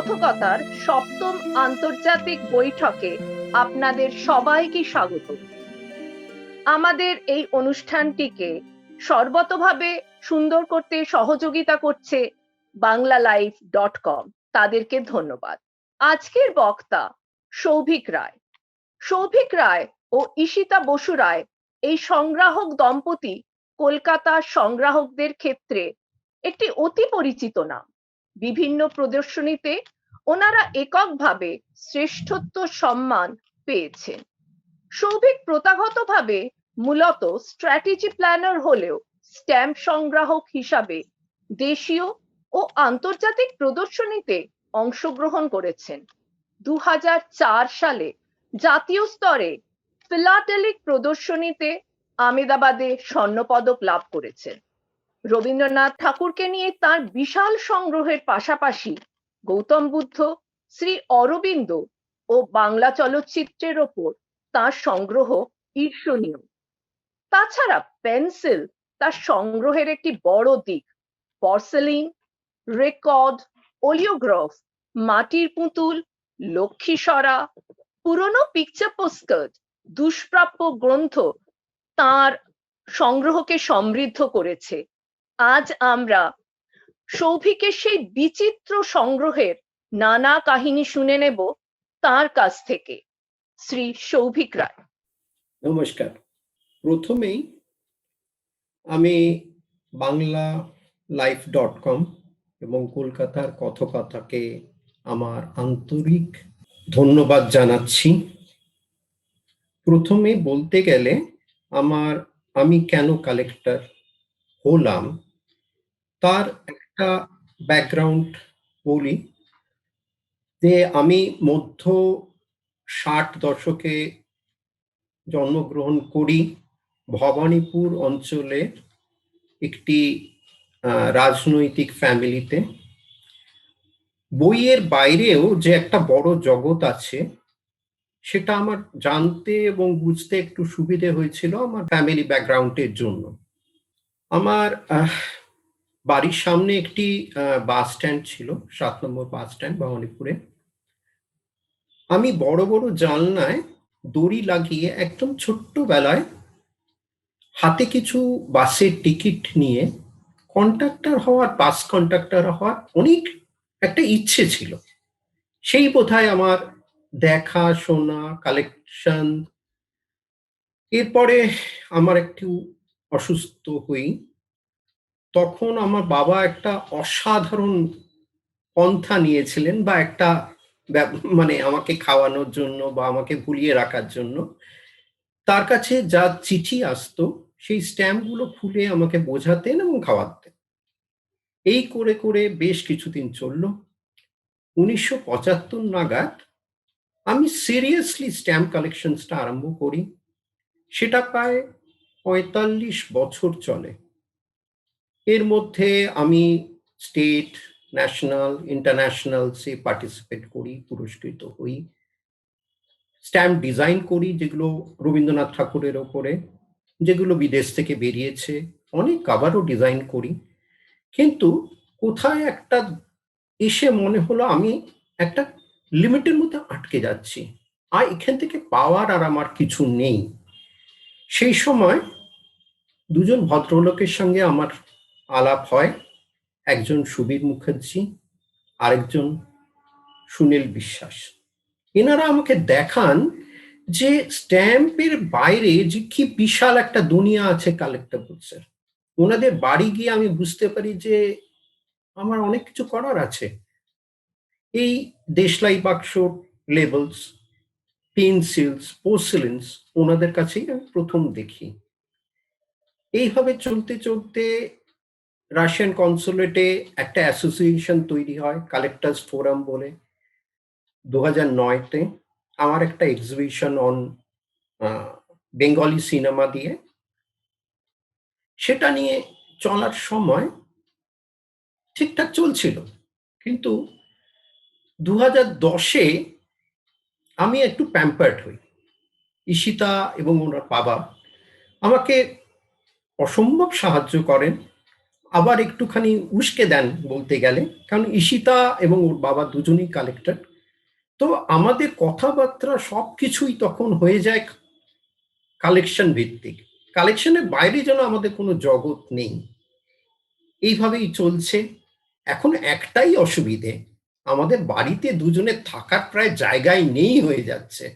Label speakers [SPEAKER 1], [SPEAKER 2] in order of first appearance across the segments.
[SPEAKER 1] কথকতার সপ্তম আন্তর্জাতিক বৈঠকে আপনাদের সবাইকে স্বাগত। আমাদের এই অনুষ্ঠানটিকে সর্বতোভাবে সুন্দর করতে সহযোগিতা করছে BanglaLife.com, তাদেরকে ধন্যবাদ। আজকের বক্তা সৌভিক রায়। সৌভিক রায় ও ঈশিতা বসু রায় এই সংগ্রাহক দম্পতি কলকাতার সংগ্রাহকদের ক্ষেত্রে একটি অতি পরিচিত নাম। বিভিন্ন প্রদর্শনীতে ওনারা এককভাবে শ্রেষ্ঠত্ব সম্মান পেয়েছেন। সৌভিক প্রথাগতভাবে মূলত স্ট্র্যাটেজি প্ল্যানার হলেও স্ট্যাম্প সংগ্রাহক হিসাবে দেশীয় ও আন্তর্জাতিক প্রদর্শনীতে অংশগ্রহণ করেছেন। 2004 সালে জাতীয় স্তরে ফিলাটেলিক প্রদর্শনীতে আহমেদাবাদে স্বর্ণপদক লাভ করেছেন। রবীন্দ্রনাথ ঠাকুরকে নিয়ে তার বিশাল সংগ্রহের পাশাপাশি গৌতম বুদ্ধ, শ্রী অরবিন্দ ও বাংলা চলচ্চিত্রের ওপর তার সংগ্রহ ঈর্ষণীয়। তাছাড়া পেন্সিল তার সংগ্রহের একটি বড় দিক। পর্সেলিন, রেকর্ড, ওলিওগ্রাফ, মাটির পুতুল, লক্ষ্মীসরা, পুরনো পিকচার পোস্টকার্ড, দুষ্প্রাপ্য গ্রন্থ তার সংগ্রহকে সমৃদ্ধ করেছে। আজ আমরা সৌভিকের সেই বিচিত্র সংগ্রহের নানা কাহিনী শুনে নেব তার কাছ থেকে। শ্রী সৌভিক রায়।
[SPEAKER 2] নমস্কার। প্রথমেই আমি BanglaLife.com এবং কলকাতার কথকতাকে আমার আন্তরিক ধন্যবাদ জানাচ্ছি। প্রথমে বলতে গেলে আমি কেন কালেক্টর হলাম তার একটা ব্যাকগ্রাউন্ড বলি। যে আমি মধ্য 60 দশকে জন্মগ্রহণ করি ভবানীপুর অঞ্চলের একটি রাজনৈতিক ফ্যামিলিতে। বইয়ের বাইরেও যে একটা বড় জগৎ আছে সেটা আমার জানতে এবং বুঝতে একটু সুবিধে হয়েছিল আমার ফ্যামিলি ব্যাকগ্রাউন্ডের জন্য। আমার বাড়ির সামনে একটি বাস স্ট্যান্ড ছিল, 7 নম্বর বাস স্ট্যান্ড ভবানীপুরে। আমি বড় বড় জানলায় দড়ি লাগিয়ে একদম ছোট্টবেলায় হাতে কিছু বাসের টিকিট নিয়ে কন্ডাক্টর হওয়ার, বাস কন্ডাক্টর হওয়ার অনেক একটা ইচ্ছে ছিল। সেই বোধহয় আমার দেখা শোনা কালেকশন। এরপরে আমার একটু অসুস্থ হই। তখন আমার বাবা একটা অসাধারণ পন্থা নিয়েছিলেন, বা একটা মানে আমাকে খাওয়ানোর জন্য বা আমাকে ভুলিয়ে রাখার জন্য তার কাছে যা চিঠি আসতো সেই স্ট্যাম্পগুলো খুলে আমাকে বোঝাতেন এবং খাওয়াতেন। এই করে করে বেশ কিছুদিন চলল। 1975 নাগাদ আমি সিরিয়াসলি স্ট্যাম্প কালেকশনসটা আরম্ভ করি। সেটা প্রায় 45 বছর চলে। এর মধ্যে আমি স্টেট, ন্যাশনাল, ইন্টারন্যাশনালসে পার্টিসিপেট করি, পুরস্কৃত হই। স্ট্যাম্প ডিজাইন করি যেগুলো রবীন্দ্রনাথ ঠাকুরের ওপরে, যেগুলো বিদেশ থেকে বেরিয়েছে। অনেক কাভারও ডিজাইন করি। কিন্তু কোথায় একটা এসে মনে হলো আমি একটা লিমিটের মধ্যে আটকে যাচ্ছি, আর এখান থেকে পাওয়ার আর আমার কিছু নেই। সেই সময় দুজন ভদ্রলোকের সঙ্গে আমার আলাপ হয়। একজন সুবীর মুখার্জি, আরেকজন সুনীল বিশ্বাস। এনারা আমাকে দেখান যে স্ট্যাম্পের বাইরে যে কি বিশাল একটা দুনিয়া আছে কালেক্টেবলসের। ওনাদের বাড়ি গিয়ে আমি বুঝতে পারি যে আমার অনেক কিছু করার আছে। এই দেশলাই বাক্স, লেবেলস, পেন্সিলস, পোর্সেলেন্স ওনাদের কাছেই আমি প্রথম দেখি। এইভাবে চলতে চলতে রাশিয়ান কনসুলেটে একটা অ্যাসোসিয়েশন তৈরি হয়, কালেক্টার্স ফোরাম বলে। 2009-তে আমার একটা এক্সিবিশন অন বেঙ্গলি সিনেমা দিয়ে, সেটা নিয়ে চলার সময় ঠিকঠাক চলছিল। কিন্তু 2010-এ আমি একটু প্যাম্পার্ড হই। ঈশিতা এবং ওনার বাবা আমাকে অসম্ভব সাহায্য করেন। আবার একটুখানি উস্কে দেন বলতে গেলে, কারণ ঈশিতা এবং ওর বাবা দুজনেই কালেক্টর। তো আমাদের কথাবার্তা সবকিছুই তখন হয়ে যায় কালেকশন ভিত্তিক। কালেকশনের বাইরে যেন আমাদের কোনো জগৎ নেই, এইভাবেই চলছে। এখন একটাই অসুবিধে, আমাদের বাড়িতে দুজনের থাকার প্রায় জায়গায় নেই হয়ে যাচ্ছে।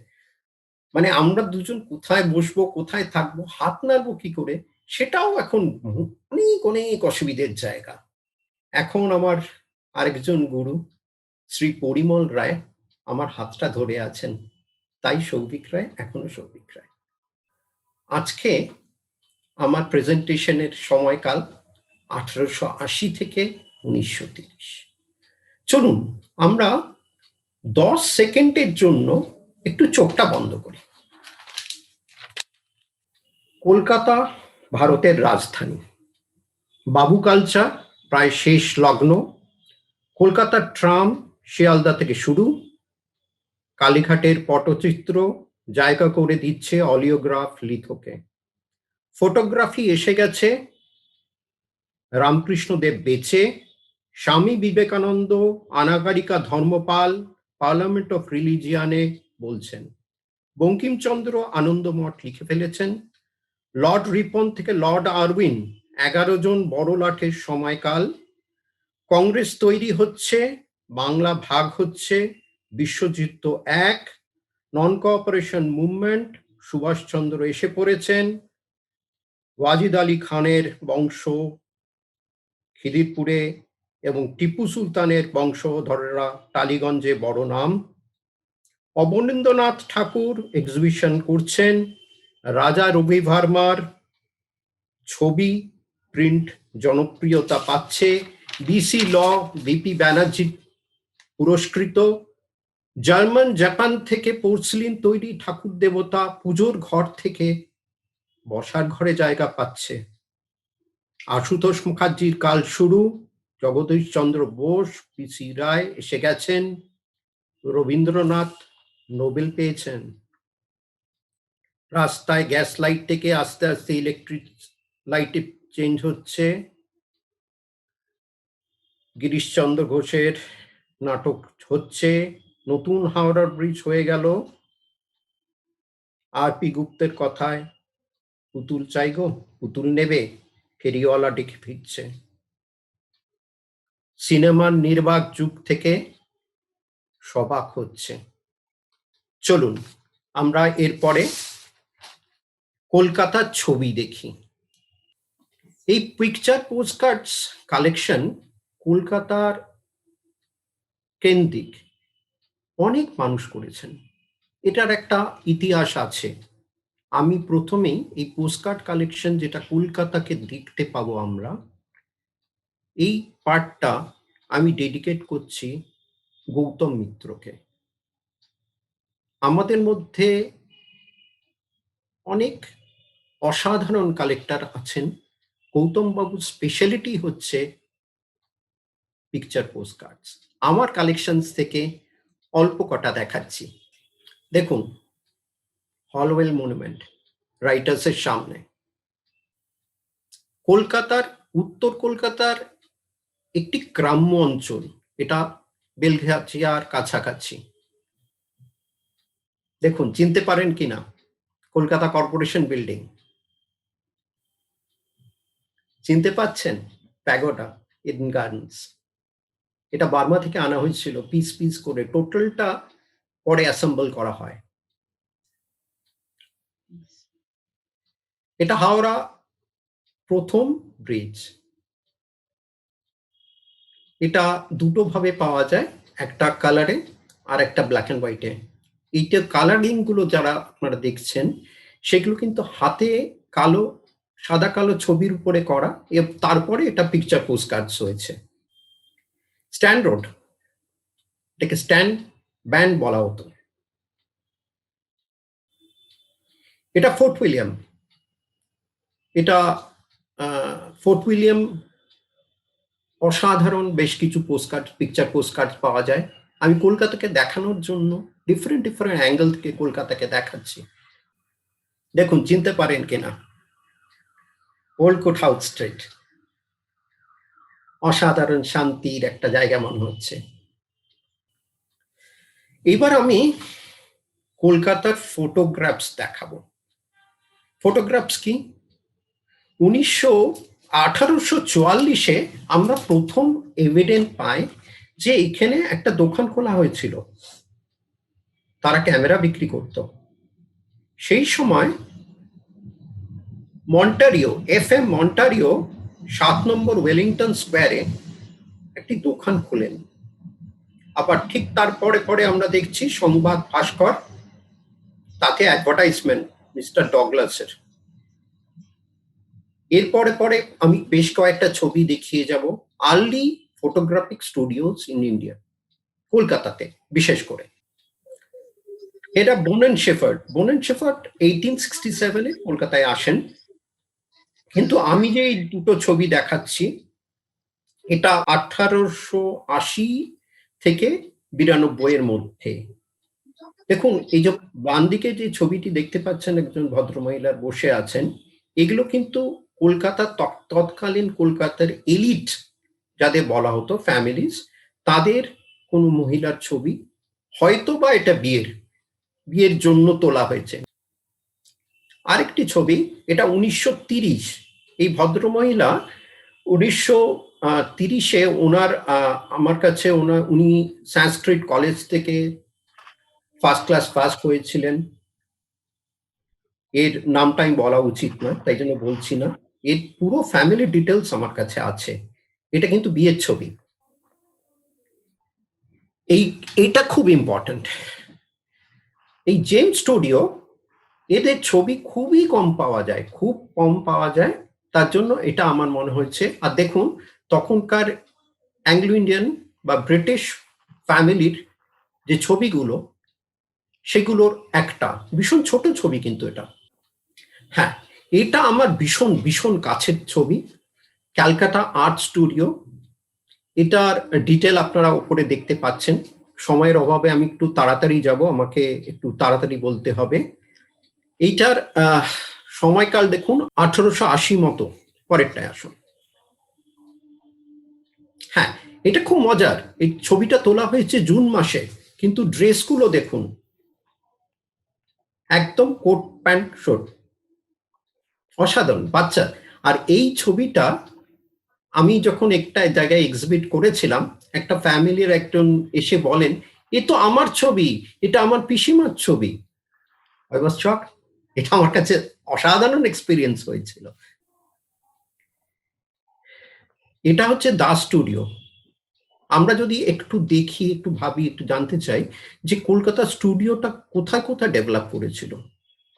[SPEAKER 2] মানে আমরা দুজন কোথায় বসবো, কোথায় থাকবো, হাত নাড়বো কি করে, সেটাও এখন অনেক অনেক অসুবিধের জায়গা। এখন আমার আরেকজন গুরু শ্রী পরিমল রায় আমার হাতটা ধরে আছেন, তাই সৌভিক রায় এখনো সৌভিক রায়। আজকে আমার প্রেজেন্টেশনের সময়কাল 1880 থেকে 1930। চলুন আমরা 10 সেকেন্ডের জন্য একটু চোখটা বন্ধ করি। কলকাতা ভারতের রাজধানী, বাবু কালচার প্রায় শেষ লগ্ন, কলকাতার ট্রাম শিয়ালদা থেকে শুরু, কালীঘাটের পটচিত্র জায়গা করে দিচ্ছে অলিওগ্রাফ লিথোকে, ফটোগ্রাফি এসে গেছে, রামকৃষ্ণদেব বেঁচে, স্বামী বিবেকানন্দ অনাগারিকা ধর্মপাল পার্লামেন্ট অফ রিলিজিয়ানে বলছেন, বঙ্কিমচন্দ্র আনন্দমঠ লিখে ফেলেছেন, লর্ড রিপন থেকে লর্ড আরউইন 11 জন বড় লাঠের সময়কাল, কংগ্রেস তৈরি হচ্ছে, বাংলা ভাগ হচ্ছে, বিশ্বযুদ্ধ এক, নন কোঅপারেশন মুভমেন্ট, সুভাষচন্দ্র এসে পড়েছেন, ওয়াজিদ আলী খানের বংশ খিদিরপুরে এবং টিপু সুলতানের বংশধররা টালিগঞ্জে বড় নাম, অবনীন্দ্রনাথ ঠাকুর এক্সিবিশন করছেন, রাজা রবি ভার্মার ছবি প্রিন্ট জনপ্রিয়তা পাচ্ছে, বিসি ল বিপি ব্যানার্জি পুরস্কৃত, জার্মান জাপান থেকে পোর্সলিন তৈরি ঠাকুর দেবতা পুজোর ঘর থেকে বসার ঘরে জায়গা পাচ্ছে, আশুতোষ মুখার্জির কাল শুরু, জগদীশ চন্দ্র বোস পিসি রায় এসে গেছেন, রবীন্দ্রনাথ নোবেল পেয়েছেন, রাস্তায় গ্যাস লাইট থেকে আস্তে আস্তে ইলেকট্রিক লাইটে চেঞ্জ হচ্ছে, গিরিশচন্দ্র ঘোষের নাটক হচ্ছে, নতুন হাওড়ার ব্রিজ হয়ে গেল, আর পি গুপ্তের কথায় পুতুল চাই গো পুতুল নেবে, ফেরিওয়ালা ডেকে ফিরছে, সিনেমার নির্বাক যুগ থেকে সবাক হচ্ছে। চলুন আমরা এরপরে কলকাতার ছবি দেখি। এই পিকচার পোস্টকার্ডস কালেকশন কলকাতার কেন্দ্রিক অনেক মানুষ করেছেন, এটার একটা ইতিহাস আছে। আমি প্রথমেই এই পোস্টকার্ড কালেকশন যেটা কলকাতাকে দেখতে পাবো আমরা, এই পার্টটা আমি ডেডিকেট করছি গৌতম মিত্রকে। আমাদের মধ্যে অনেক অসাধারণ কালেক্টর আছেন, গৌতম বাবুর স্পেশালিটি হচ্ছে পিকচার পোস্টকার্ডস। আমার কালেকশনস থেকে অল্প কটা দেখাচ্ছি। দেখুন, হলওয়েল মনুমেন্ট রাইটার্সের সামনে, কলকাতার উত্তর কলকাতার একটি গ্রাম্য অঞ্চল, এটা বেলঘাচিয়ার কাছাকাছি। দেখুন চিনতে পারেন কিনা, কলকাতা কর্পোরেশন বিল্ডিং চিনতে পাচ্ছেন, প্যাগোডা ইডেন গার্ডেন্স, এটা বার্মা থেকে আনা হয়েছিল পিস পিস করে, টোটালটা পরে অ্যাসেম্বল করা হয়। এটা হাওড়া প্রথম ব্রিজ, এটা দুটো ভাবে পাওয়া যায়, একটা কালারে আর একটা ব্ল্যাক অ্যান্ড হোয়াইটে। এইটা কালারিং গুলো যারা আপনারা দেখছেন সেগুলো কিন্তু হাতে কালো সাদা কালো ছবির উপরে করা, তারপরে এটা পিকচার পোস্টকার্ডস হয়েছে। স্ট্যান্ড রোড, এটাকে স্ট্যান্ড ব্যান্ড বলা হতো। এটা ফোর্ট উইলিয়াম, এটা ফোর্ট উইলিয়াম অসাধারণ বেশ কিছু পোস্টকার্ড পিকচার পোস্টকার্ড পাওয়া যায়। আমি কলকাতাকে দেখানোর জন্য ডিফারেন্ট ডিফারেন্ট অ্যাঙ্গেল থেকে কলকাতাকে দেখাচ্ছি। দেখুন চিনতে পারেন কিনা, ওল্ড কোর্ট হাউস স্ট্রিট, অসাধারণ শান্তির একটা জায়গা মনে হচ্ছে। এবার আমি কলকাতার ফটোগ্রাফস দেখাবো। ফটোগ্রাফস কি? 1844-এ আমরা প্রথম এভিডেন্স পাই যে এখানে একটা দোকান খোলা হয়েছিল, তারা ক্যামেরা বিক্রি করত। সেই সময় মন্টারিও, FM মন্টারিও 7 নম্বর ওয়েলিংটন স্কোয়ারে একটি দোকান খোলেন। আবার ঠিক তারপরে পরে আমরা দেখছি সংবাদ ভাস্কর, তাতে অ্যাডভার্টাইজমেন্ট মিস্টার ডগলাসের। এরপরে পরে আমি বেশ কয়েকটা ছবি দেখিয়ে যাব early photographic studios in India, কলকাতাতে বিশেষ করে। এটা বোনেন শেফার্ড 1867-এ কলকাতায় আসেন। কিন্তু আমি যে এই দুটো ছবি দেখাচ্ছি, এটা 1880 থেকে 92-এর মধ্যে। দেখুন, এই যে বাম দিকে যে ছবিটি দেখতে পাচ্ছেন, একজন ভদ্রমহিলার বসে আছেন, এগুলো কিন্তু কলকাতার তৎকালীন কলকাতার এলিট যাদের বলা হতো ফ্যামিলিজ, তাদের কোনো মহিলার ছবি, হয়তো বা এটা বিয়ের জন্য তোলা হয়েছে। আরেকটি ছবি, এটা 1930। এই ভদ্রমহিলা 1930-এ ওনার আমার কাছে উনি সংস্কৃত কলেজ থেকে ফার্স্ট ক্লাস পাস হয়েছিলেন। এর নামটা আমি বলা উচিত না, তাই জন্য বলছি না। এর পুরো ফ্যামিলি ডিটেলস আমার কাছে আছে। এটা কিন্তু বিয়ের ছবি। এইটা খুব ইম্পর্টেন্ট। এই জেমস স্টুডিও, এদের ছবি খুবই কম পাওয়া যায়, খুব কম পাওয়া যায়। তার জন্য এটা আমার মনে হয়েছে। আর দেখুন, তখনকার অ্যাংলো ইন্ডিয়ান বা ব্রিটিশ ফ্যামিলির যে ছবিগুলো, সেগুলোর একটা ভীষণ ছোট ছবি কিন্তু এটা। হ্যাঁ, এটা আমার ভীষণ ভীষণ কাছের ছবি, ক্যালকাটা আর্ট স্টুডিও। এটার ডিটেল আপনারা উপরে দেখতে পাচ্ছেন। সময়ের অভাবে আমি একটু তাড়াতাড়ি যাব, আমাকে একটু তাড়াতাড়ি বলতে হবে। এইটার সময়কাল দেখুন 1880 মতো। পরেরটায় আসুন। হ্যাঁ, এটা খুব মজার। এই ছবিটা তোলা হয়েছে জুন মাসে, কিন্তু ড্রেসগুলো দেখুন, একদম কোট প্যান্ট শর্ট, অসাধারণ বাচ্চা। আর এই ছবিটা আমি যখন একটা জায়গায় এক্সিবিট করেছিলাম, একটা ফ্যামিলির একজন এসে বলেন, এ তো আমার ছবি, এটা আমার পিসিমার ছবি। I was shocked. এটা আমার কাছে অসাধারণ এক্সপিরিয়েন্স হয়েছিল। এটা হচ্ছে দাস স্টুডিও। আমরা যদি একটু দেখি, একটু ভাবি, একটু জানতে চাই যে কলকাতা স্টুডিওটা কোথায় কোথায় ডেভেলপ করেছিল,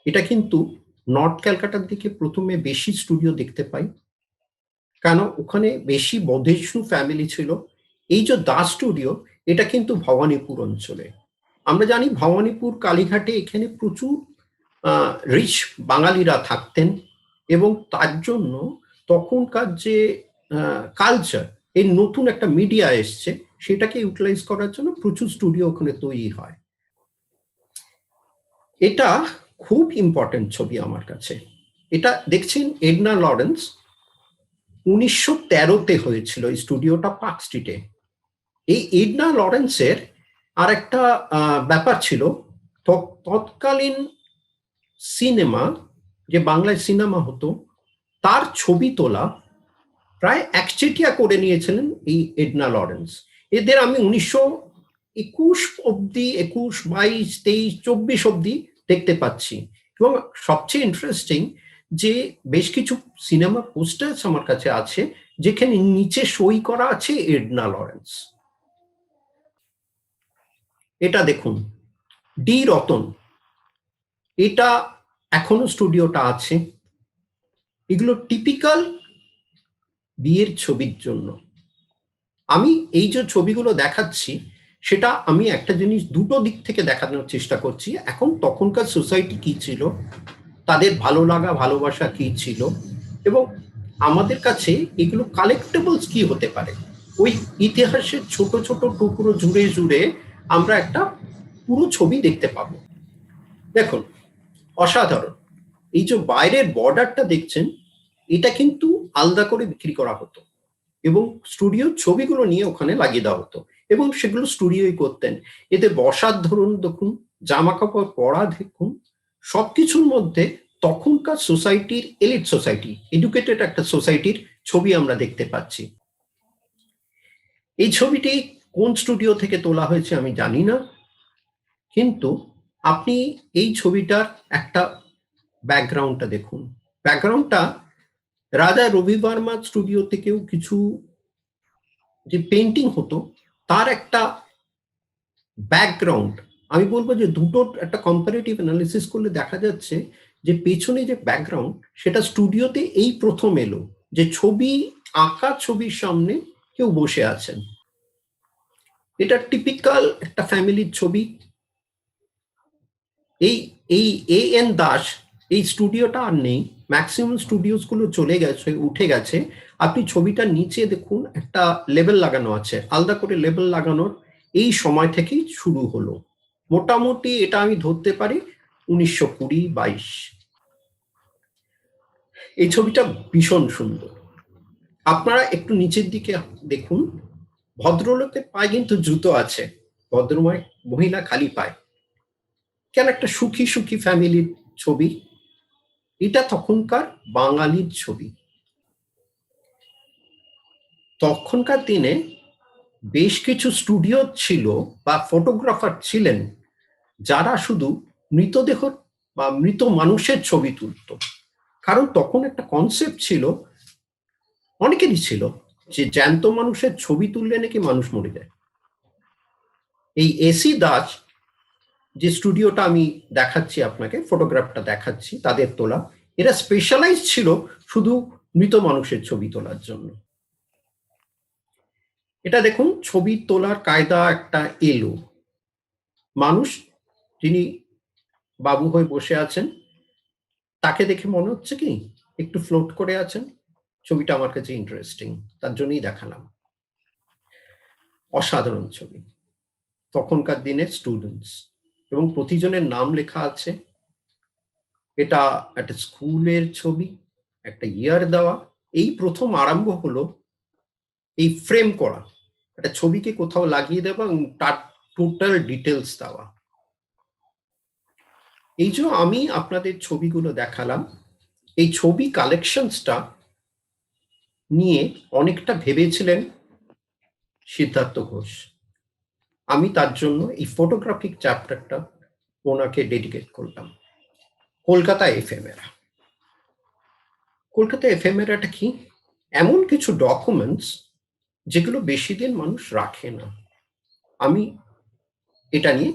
[SPEAKER 2] এটা কিন্তু নর্থ ক্যালকাটার দিকে প্রথমে বেশি স্টুডিও দেখতে পাই, কারণ ওখানে বেশি বধেষ্ণু ফ্যামিলি ছিল। এই যে দাস স্টুডিও, এটা কিন্তু ভবানীপুর অঞ্চলে। আমরা জানি ভবানীপুর, কালীঘাটে এখানে প্রচুর রিচ বাঙালিরা থাকতেন, এবং তার জন্য তখনকার যে কালচার, এই নতুন একটা মিডিয়া এসছে, সেটাকে ইউটিলাইজ করার জন্য প্রচুর স্টুডিও ওখানে তৈরি হয়। এটা খুব ইম্পর্টেন্ট ছবি আমার কাছে। এটা দেখছেন এডনা লরেন্স, 1913-তে হয়েছিল এই স্টুডিওটা, পার্ক স্ট্রিটে। এই এডনা লরেন্সের আর একটা ব্যাপার ছিল, তৎকালীন সিনেমা, যে বাংলায় সিনেমা হতো, তার ছবি তোলা প্রায় একচেটিয়া করে নিয়েছিলেন এই এডনা লরেন্স। এদের আমি 1921 অব্দি, 21, 22, 23, 24 অব্দি দেখতে পাচ্ছি। এবং সবচেয়ে ইন্টারেস্টিং যে বেশ কিছু সিনেমা পোস্টার্স আমার কাছে আছে, যেখানে নিচে সই করা আছে এডনা লরেন্স। এটা দেখুন, ডি রতন, এটা এখনো স্টুডিওটা আছে। এগুলো টিপিক্যাল বিয়ের ছবির জন্য। আমি এই যে ছবিগুলো দেখাচ্ছি, সেটা আমি একটা জিনিস দুটো দিক থেকে দেখানোর চেষ্টা করছি। এখন তখনকার সোসাইটি কি ছিল, তাদের ভালো লাগা ভালোবাসা কি ছিল, এবং আমাদের কাছে এগুলো কালেক্টেবলস কি হতে পারে। ওই ইতিহাসের ছোট ছোট টুকরো জুড়ে জুড়ে আমরা একটা পুরো ছবি দেখতে পাবো। দেখুন, অসাধারণ। এই যে বাইরের বর্ডারটা দেখছেন, এটা কিন্তু আলাদা করে বিক্রি করা হতো। এবং স্টুডিওর ছবিগুলো নিয়ে ওখানে লাগিয়ে দেওয়া হতো এবং সেগুলো স্টুডিওই করতেন। এতে বসার ধরুন দেখুন, জামা কাপড় পরা দেখুন, সবকিছুর মধ্যে তখনকার সোসাইটির, এলিট সোসাইটি, এডুকেটেড একটা সোসাইটির ছবি আমরা দেখতে পাচ্ছি। এই ছবিটি কোন স্টুডিও থেকে তোলা হয়েছে আমি জানি না, কিন্তু আপনি এই ছবিটার একটা ব্যাকগ্রাউন্ডটা দেখুন। ব্যাকগ্রাউন্ডটা রাজা রবি বর্মা স্টুডিও থেকেও কিছু যে পেন্টিং হতো তার একটা ব্যাকগ্রাউন্ড। আমি বলবো যে দুটোর একটা কম্পারেটিভ অ্যানালিসিস করলে দেখা যাচ্ছে যে পেছনে যে ব্যাকগ্রাউন্ড সেটা স্টুডিওতে এই প্রথম এলো, যে ছবি আঁকা, ছবির সামনে কেউ বসে আছেন। এটা টিপিক্যাল একটা ফ্যামিলির ছবি। এই এই এন দাস, এই স্টুডিওটা আর নেই, ম্যাক্সিমাম স্টুডিওস গুলো চলে গেছে, উঠে গেছে। আপনি ছবিটার নিচে দেখুন একটা লেবেল লাগানো আছে, আলাদা করে লেবেল লাগানোর এই সময় থেকেই শুরু হলো। মোটামুটি এটা আমি ধরতে পারি 1920-22। এই ছবিটা ভীষণ সুন্দর। আপনারা একটু নিচের দিকে দেখুন, ভদ্রলোকের পায়ে কিন্তু জুতো আছে, ভদ্রময় মহিলা খালি পায়। কেন একটা সুখী সুখী ফ্যামিলির ছবি। এটা তখনকার বাঙালির ছবি। তখনকার দিনে বেশ কিছু স্টুডিও ছিল বা ফটোগ্রাফার ছিলেন যারা শুধু মৃতদেহ বা মৃত মানুষের ছবি তুলত। কারণ তখন একটা কনসেপ্ট ছিল, অনেকেরই ছিল, যে জ্যান্ত মানুষের ছবি তুললে নাকি মানুষ মরে যায়। এই এসি দাস যে স্টুডিওটা আমি দেখাচ্ছি আপনাকে, ফটোগ্রাফটা দেখাচ্ছি তাদের তোলা, এরা স্পেশালাইজ ছিল শুধু মৃত মানুষের ছবি তোলার জন্য। এটা দেখুন, ছবি তোলার কায়দা একটা এলো। মানুষ যিনি বাবু হয়ে বসে আছেন তাকে দেখে মনে হচ্ছে কি একটু ফ্লোট করে আছেন। ছবিটা আমার কাছে ইন্টারেস্টিং, তার জন্যই দেখালাম। অসাধারণ ছবি। তখনকার দিনের স্টুডেন্টস এবং প্রতিজনের নাম লেখা আছে। এটা একটা স্কুলের ছবি, একটা ইয়ার দেওয়া। এই প্রথম আরম্ভ হলো এই ফ্রেম করা, একটা ছবিকে কোথাও লাগিয়ে দেওয়া এবং তার টোটাল ডিটেলস দেওয়া। এই যে আমি আপনাদের ছবিগুলো দেখালাম, এই ছবি কালেকশনসটা নিয়ে অনেকটা ভেবেছিলেন সিদ্ধার্থ ঘোষ। আমি তার জন্য এই ফটোগ্রাফিক চ্যাপ্টারটা ওনাকে ডেডিকেট করলাম। কলকাতা এফএমএরা। কলকাতা এফএমএরাটা কি? এমন কিছু ডকুমেন্টস যেগুলো বেশি দিন মানুষ রাখে না। আমি এটা নিয়ে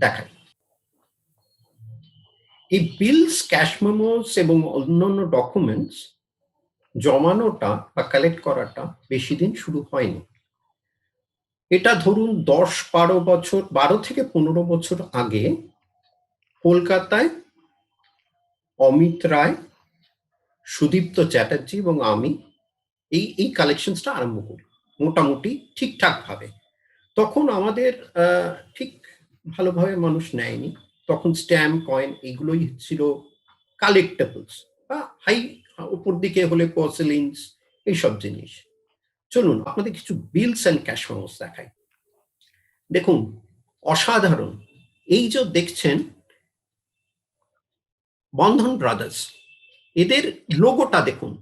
[SPEAKER 2] দেখাই। এই বিলস, ক্যাশ মেমোস এবং অন্যান্য ডকুমেন্টস জমানোটা বা কালেক্ট করাটা বেশি দিন শুরু হয়নি। এটা ধরুন 10-12 বছর, 12 থেকে 15 বছর আগে কলকাতায় অমিত রায়, সুদীপ্ত চ্যাটার্জি এবং আমি এই কালেকশনসটা আরম্ভ করি মোটামুটি ঠিকঠাক ভাবে। তখন আমাদের ঠিক ভালোভাবে মানুষ নেয়নি। তখন স্ট্যাম্প, কয়েন এগুলোই ছিল কালেক্টেবলস, বা হাই উপর দিকে হলে পর্সেলিনস, এইসব জিনিস। চলুন আপনাদের কিছু বিলস অ্যান্ড ক্যাশ মেমোস দেখাই। দেখুন, অসাধারণ। এই যে দেখছেন বন্ধন ব্রাদার্স, এদের লোগোটা দেখুন।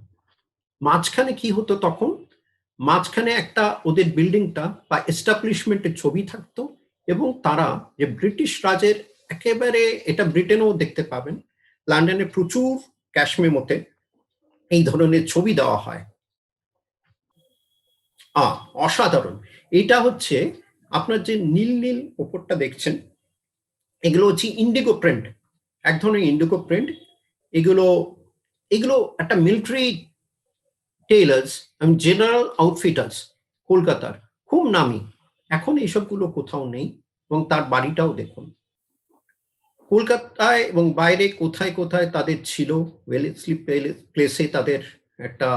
[SPEAKER 2] মাঝখানে কি হতো তখন, মাঝখানে একটা ওদের বিল্ডিংটা বা এস্টাবলিশমেন্টের ছবি থাকতো এবং তারা যে ব্রিটিশ রাজের একেবারে, এটা ব্রিটেনেও দেখতে পাবেন, লন্ডনে প্রচুর ক্যাশ মেমোতে এই ধরনের ছবি দেওয়া হয়। অসাধারণ। এটা হচ্ছে আপনার যে নীল নীল ওপরটা দেখছেন, এগুলো হচ্ছে ইন্ডিগো প্রিন্ট, এক ধরনের ইন্ডিগো প্রিন্ট। এগুলো এগুলো একটা মিলিটারি টেইলার্স এবং জেনারেল আউটফিটার্স কলকাতার খুব নামি। এখন এইসবগুলো কোথাও নেই এবং তার বাড়িটাও দেখুন। কলকাতায় এবং বাইরে কোথায় কোথায় তাদের ছিল, ওয়েলেসলি প্লেসে তাদের একটা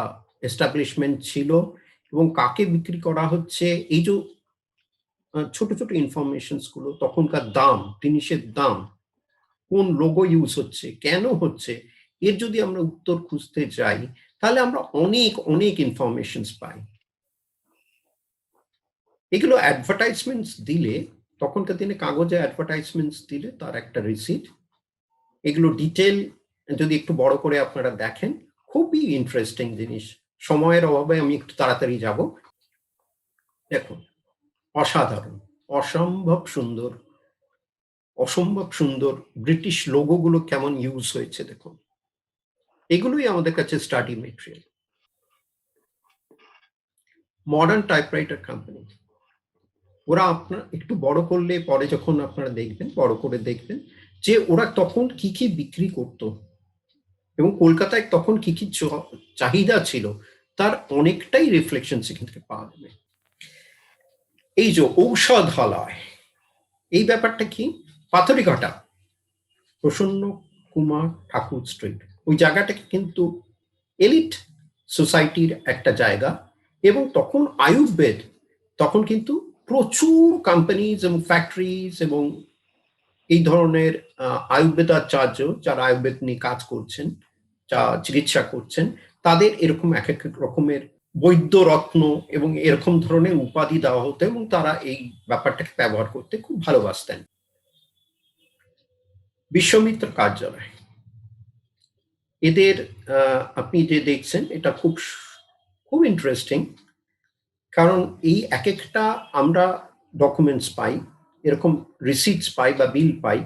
[SPEAKER 2] এস্টাবলিশমেন্ট ছিল এবং কাকে বিক্রি করা হচ্ছে, এই যে ছোট ছোট ইনফরমেশনস গুলো, তখনকার দাম, জিনিসের দাম, কোন লোগো ইউজ হচ্ছে, কেন হচ্ছে, এর যদি আমরা উত্তর খুঁজতে যাই তাহলে আমরা অনেক অনেক ইনফরমেশনস পাই। এগুলো অ্যাডভার্টাইজমেন্টস দিলে, তখনকার দিনে কাগজে অ্যাডভার্টাইজমেন্টস দিলে তার একটা রিসিট, এগুলো ডিটেল যদি একটু বড় করে আপনারা দেখেন, খুবই ইন্টারেস্টিং জিনিস। সময়ের অভাবে আমি একটু তাড়াতাড়ি যাব। দেখুন, অসাধারণ, অসম্ভব সুন্দর ব্রিটিশ লোগোগুলো কেমন ইউজ হয়েছে দেখুন। এগুলোই আমাদের কাছে study material. Modern typewriter company, ওরা আপনার একটু বড় করলে পরে যখন আপনারা দেখবেন, বড় করে দেখবেন যে ওরা তখন কি কি বিক্রি করত এবং কলকাতায় তখন কি কি চাহিদা ছিল, তার অনেকটাই রিফ্লেকশন সেখান থেকে পাওয়া যাবে। এই যে ঔষধালয়, এই ব্যাপারটা কি, পাথরিঘাটা, প্রসন্ন কুমার ঠাকুর স্ট্রিট, ওই জায়গাটাকে কিন্তু এলিট সোসাইটির একটা জায়গা। এবং তখন আয়ুর্বেদ, তখন কিন্তু প্রচুর কোম্পানিজ এবং ফ্যাক্টরিজ এবং এই ধরনের আয়ুর্বেদাচার্য যারা আয়ুর্বেদ নিয়ে কাজ করছেন, যা চিকিৎসা করছেন, তাদের এরকম এক এক রকমের বৈদ্য রত্ন এবং এরকম ধরনের উপাধি দেওয়া হতো এবং তারা এই ব্যাপারটাকে ব্যবহার করতে খুব ভালোবাসতেন। বিশ্বমিত্র কার্যালয়, এদের আপনি যে দেখছেন এটা খুব ইন্টারেস্টিং, কারণ এই এক একটা আমরা ডকুমেন্টস পাই, এরকম রিসিটস পাই বা বিল পাই,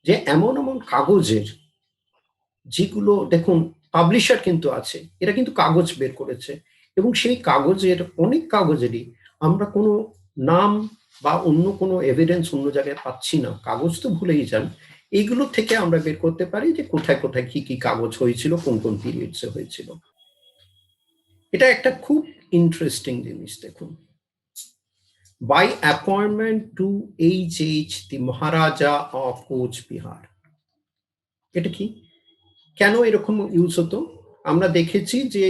[SPEAKER 2] যে এমন এমন কাগজের, যেগুলো দেখুন পাবলিশার কিন্তু আছে, এরা কিন্তু কাগজ বের করেছে এবং সেই কাগজের, অনেক কাগজেরই আমরা কোনো নাম বা অন্য কোনো এভিডেন্স অন্য জায়গায় পাচ্ছি না। কাগজ তো ভুলেই যান, এইগুলো থেকে আমরা বের করতে পারি যে কোথায় কোথায় কি কি কাগজ হয়েছিল, কোন কোন পিরিয়ডসে হয়েছিল। এটা একটা খুব ইন্টারেস্টিং জিনিস। দেখুন, by appointment to H.H. The Maharaja of Cooch Behar, এটা কি, কেন এরকম ইউজ হতো? আমরা দেখেছি যে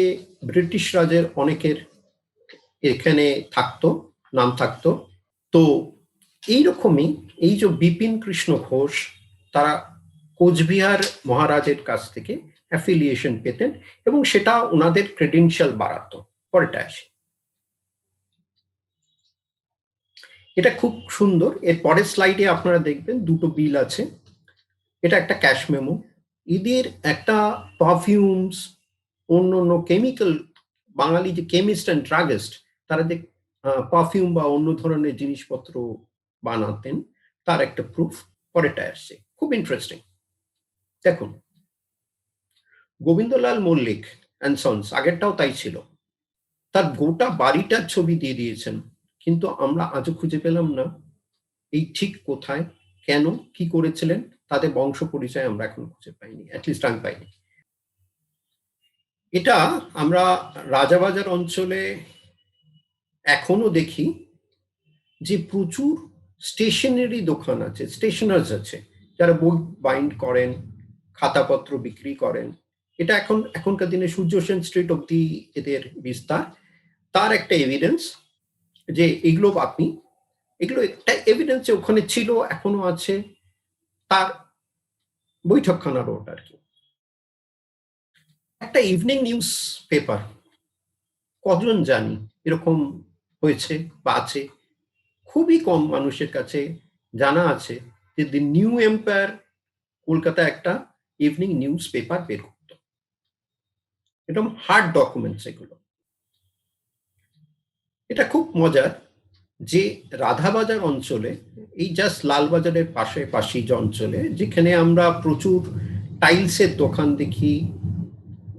[SPEAKER 2] ব্রিটিশ রাজের অনেকের এখানে থাকতো, নাম থাকতো। তো এইরকমই এই যে বিপিন কৃষ্ণ ঘোষ, তারা কোচবিহার মহারাজের কাছ থেকে অ্যাফিলিয়েশন পেতেন এবং সেটা ওনাদের ক্রেডেনশিয়াল বাড়াতো। পরেটা আসে, এটা খুব সুন্দর। এর পরের স্লাইডে আপনারা দেখবেন দুটো বিল আছে। এটা একটা ক্যাশ মেমো, এদের একটা পারফিউমস, অন্য কেমিক্যাল, বাঙালি যে কেমিস্ট অ্যান্ড ড্রাগিস্ট, তারা যে পারফিউম বা অন্য ধরনের জিনিসপত্র বানাতেন, তার একটা প্রুফ পরেটা আসছে। খুব ইন্টারেস্টিং। দেখুন, গোবিন্দলাল মল্লিক অ্যান্ড সন্স, আগেরটাও তাই ছিল, তার গোটা বাড়িটার ছবি দিয়ে দিয়েছেন, কিন্তু আমরা আজও খুঁজে পেলাম না এই ঠিক কোথায়, কেন, কি করেছিলেন, তাদের বংশ পরিচয় আমরা এখন খুঁজে পাইনি, অ্যাটলিস্ট আমি পাইনি। এটা আমরা রাজাবাজার অঞ্চলে এখনো দেখি যে প্রচুর স্টেশনারি দোকান আছে, স্টেশনার্স আছে, যারা বই বাইন্ড করেন, খাতাপত্র বিক্রি করেন। এটা এখনকার দিনে সূর্য সেন স্ট্রিট অব্দি এদের বিস্তার। তার একটা এভিডেন্স যে এগুলো একটা এভিডেন্স ওখানে ছিল, এখনো আছে, তার বৈঠকখানা রোড আর কি। একটা ইভিনিং নিউজ পেপার, কজন জানি এরকম হয়েছে বা আছে, খুবই কম মানুষের কাছে জানা আছে যে দি নিউ এম্পায়ার কলকাতা একটা ইভিনিং নিউজ পেপার বের করত। এরকম হার্ড ডকুমেন্টস এগুলো। এটা খুব মজার যে রাধাবাজার অঞ্চলে, এই জাস্ট লালবাজারের পাশাপাশি যে অঞ্চলে, যেখানে আমরা প্রচুর টাইলসের দোকান দেখি,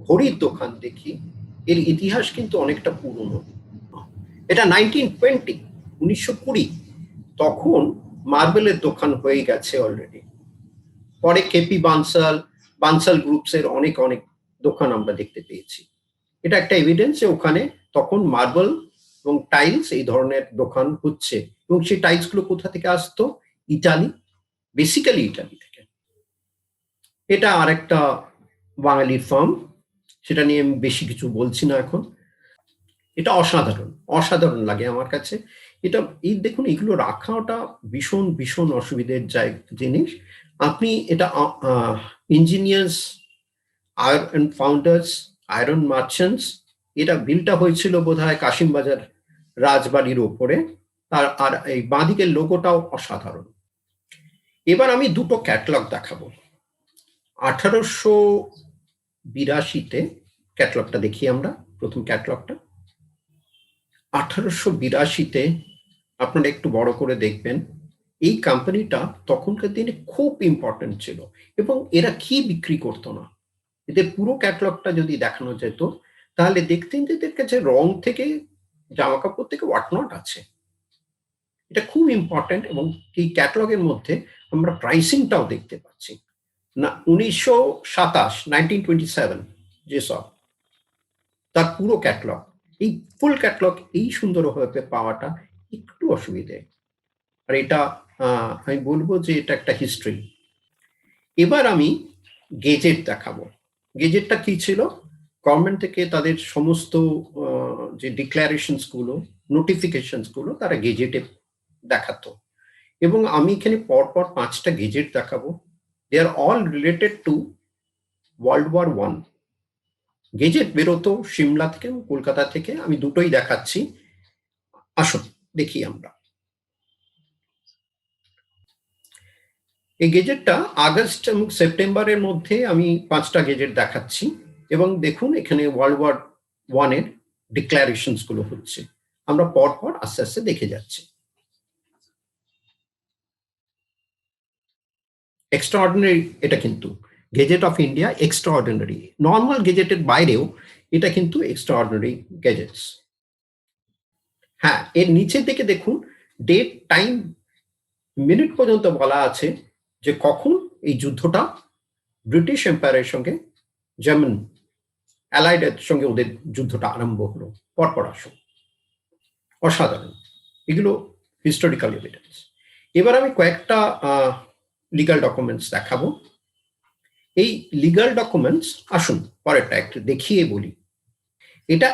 [SPEAKER 2] ঘড়ির দোকান দেখি, এর ইতিহাস কিন্তু অনেকটা পুরনো। এটা 1920, তখন মার্বেলের দোকান হয়ে গেছে অলরেডি। পরে কেপি বানসাল গ্রুপসের অনেক অনেক দোকান আমরা দেখতে পেয়েছি। এটা একটা এভিডেন্স যে ওখানে তখন মার্বেল এবং টাইলস এই ধরনের দোকান হচ্ছে, এবং সেই টাইলস গুলো কোথা থেকে আসতো? ইটালি, বেসিক্যালি ইটালি থেকে। এটা আরেকটা বাঙালির ফার্ম, সেটা নিয়ে আমি বেশি কিছু বলছি না এখন। এটা অসাধারণ লাগে আমার কাছে। এটা এই দেখুন, এগুলো রাখাটা ভীষণ ভীষণ অসুবিধের জিনিস। আপনি এটা engineers, iron founders, iron merchants, এটা বিলটা হয়েছিল বোধহয় কাশিমবাজার রাজবাড়ির ওপরে। আর এই বাঁদিকের লোগোটাও অসাধারণ। এবার আমি দুটো ক্যাটালগ দেখাবো। 1882-তে ক্যাটালগটা দেখি আমরা, প্রথম ক্যাটালগটা। 1882-তে আপনারা একটু বড় করে দেখবেন, এই কোম্পানিটা তখনকার দিনে খুব ইম্পর্টেন্ট ছিল এবং এরা কি বিক্রি করতো না। এদের পুরো ক্যাটালগটা যদি দেখানো যেত তাহলে দেখতেন যে এদের কাছে রং থেকে জামা কাপড় থেকে হোয়াট নট আছে। এটা খুব ইম্পর্টেন্ট এবং এই ক্যাটালগের মধ্যে আমরা প্রাইসিংটাও দেখতে পাচ্ছি না। 1927 যেসব, তার পুরো ক্যাটালগ, এই ফুল ক্যাটালগ এই সুন্দরভাবে পাওয়াটা একটু অসুবিধে। আর এটা আমি বলবো যে এটা একটা হিস্ট্রি। এবার আমি গেজেট দেখাবো। গেজেটটা কি ছিল? গভর্নমেন্ট থেকে তাদের সমস্ত যে ডিক্লারেশনস গুলো, নোটিফিকেশনস গুলো তারা গেজেটে দেখাতো এবং আমি এখানে পরপর 5টা গেজেট দেখাবো। They are all related to world war 1। Gazette বেরোতো সিমলা থেকে, কলকাতা থেকে। আমি দুটোই দেখাচ্ছি, আসুন দেখি আমরা। এই গেজেটটা আগস্ট এবং সেপ্টেম্বরের মধ্যে আমি 5টা গেজেট দেখাচ্ছি এবং দেখুন এখানে ওয়ার্ল্ড ওয়ার 1-এর ডিক্লারেশনস গুলো হচ্ছে। আমরা পরপর আস্তে আস্তে দেখে যাচ্ছি। এক্সট্রাঅর্ডিনারি এটা কিন্তু gazette of India, extraordinary. Normal গেজেটের বাইরেও এটা কিন্তু এক্সট্রাঅর্ডিনারি গেজেটস। হ্যাঁ, এর নিচের দিকে দেখুন ডেট, টাইম, মিনিট পর্যন্ত বলা আছে যে কখন এই যুদ্ধটা ব্রিটিশ এম্পায়ারের সঙ্গে জার্মান অ্যালাইডের সঙ্গে ওদের যুদ্ধটা আরম্ভ হলো। পরপর আসুন, অসাধারণ এগুলো হিস্টোরিক্যাল এভিডেন্স। এবার আমি কয়েকটা লিগাল ডকুমেন্টস দেখাবো। এই লিগাল ডকুমেন্টস, আসুন পরেরটা একটু দেখিয়ে বলি। এটা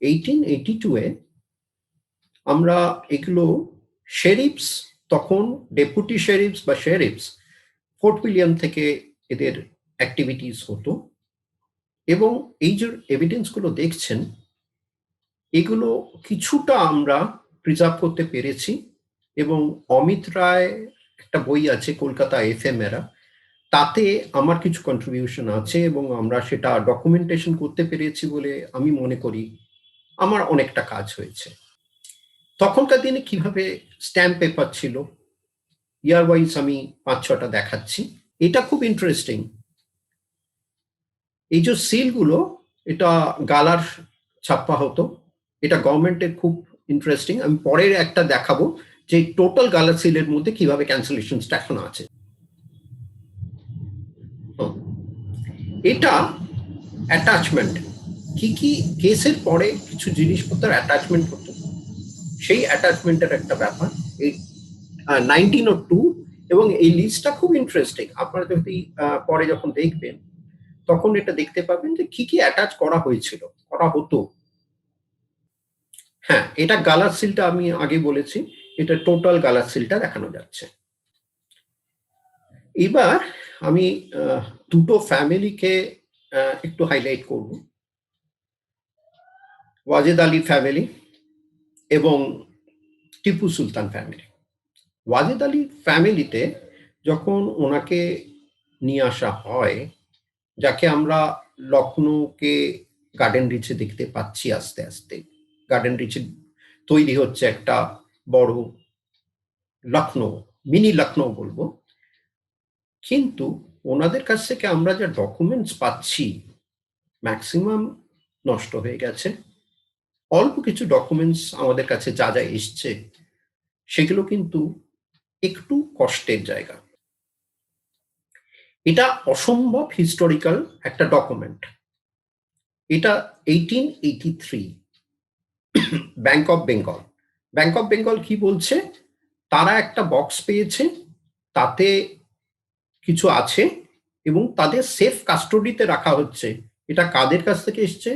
[SPEAKER 2] 1882-এ আমরা এগুলো শেরিফস, তখন ডেপুটি শেরিফস বা শেরিফস ফোর্ট উইলিয়াম থেকে এদের অ্যাক্টিভিটিস হতো এবং এই যে এভিডেন্স গুলো দেখছেন এগুলো কিছুটা আমরা প্রিজার্ভ করতে পেরেছি এবং অমিত রায় একটা বই আছে কলকাতা এফএমেরা, তাতে আমার কিছু কন্ট্রিবিউশন আছে এবং আমরা সেটা ডকুমেন্টেশন করতে পেরেছি বলে আমি মনে করি আমার অনেকটা কাজ হয়েছে। তখনকার দিনে কিভাবে স্ট্যাম্প পেপার ছিল, ইয়ার ওয়াইজ আমি 5-6টা দেখাচ্ছি। এটা খুব ইন্টারেস্টিং। এই যে সিলগুলো, এটা গালার ছাপ্পা হতো। এটা গভর্নমেন্টের খুব ইন্টারেস্টিং। আমি পরের একটা দেখাবো যে টোটাল গালার সিলের মধ্যে কিভাবে ক্যান্সেলেশনসটা এখন আছে। এটা অ্যাটাচমেন্ট, কি কি কেসের পরে কিছু জিনিসপত্র অ্যাটাচমেন্ট হতো, সেই অ্যাটাচমেন্টের একটা ব্যাপার। এই 1902 এবং এই লিস্টটা খুব ইন্টারেস্টিং। আপনারা যদি পরে যখন দেখবেন তখন এটা দেখতে পাবেন যে কি কি অ্যাটাচ করা হয়েছিল, করা হতো। হ্যাঁ, এটা গালার সিলটা আমি আগে বলেছি, এটা টোটাল গালার সিলটা দেখানো যাচ্ছে। এবার আমি দুটো ফ্যামিলিকে একটু হাইলাইট করব, ওয়াজেদ আলী ফ্যামিলি এবং টিপু সুলতান ফ্যামিলি। ওয়াজেদ আলী ফ্যামিলিতে যখন ওনাকে নিয়ে আসা হয়, যাকে আমরা লখনৌকে গার্ডেন রিচে দেখতে পাচ্ছি, আস্তে আস্তে গার্ডেন রিচে তৈরি হচ্ছে একটা বড় লখনৌ, মিনি লখনৌ বলবো। কিন্তু ওনাদের কাছ থেকে আমরা যা ডকুমেন্টস পাচ্ছি ম্যাক্সিমাম নষ্ট হয়ে গেছে। অল্প কিছু ডকুমেন্টস আমাদের কাছে যা যা এসছে সেগুলো কিন্তু একটু কষ্টের জায়গা। এটা অসম্ভব হিস্টোরিক্যাল একটা ডকুমেন্ট। এটা 1883 bank of Bengal. Bank of Bengal কি বলছে, তারা একটা বক্স পেয়েছে, তাতে কিছু আছে এবং তাদের সেফ কাস্টোডিতে রাখা হচ্ছে। এটা কাদের কাছ থেকে এসছে?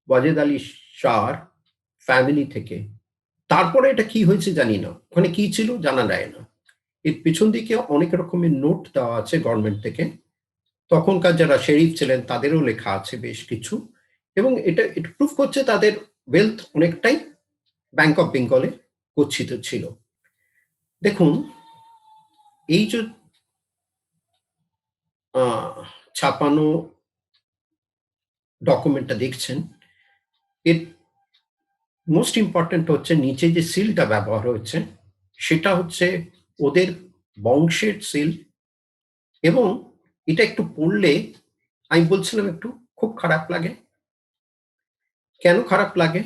[SPEAKER 2] ওয়াজেদ আলী শাহর ফ্যামিলি থেকে। তারপরে এটা কি হয়েছে জানি না, ওখানে কি ছিল জানা যায় না। এর পেছন দিকে অনেক রকমের নোট দেওয়া আছে গভর্নমেন্ট থেকে, তখনকার যারা শেরিফ ছিলেন তাদেরও লেখা আছে বেশ কিছু, এবং এটা প্রুফ করছে তাদের ওয়েলথ অনেকটাই ব্যাংক অফ বেঙ্গলে গচ্ছিত ছিল। দেখুন, এই যে ছাপানো ডকুমেন্টটা দেখছেন, এর মোস্ট ইম্পর্টেন্ট হচ্ছে নিচে যে সিলটা ব্যবহার হয়েছে সেটা হচ্ছে ওদের বংশের সিল, এবং এটা একটু পড়লে আমি বলছিলাম একটু খুব খারাপ লাগে। কেন খারাপ লাগে?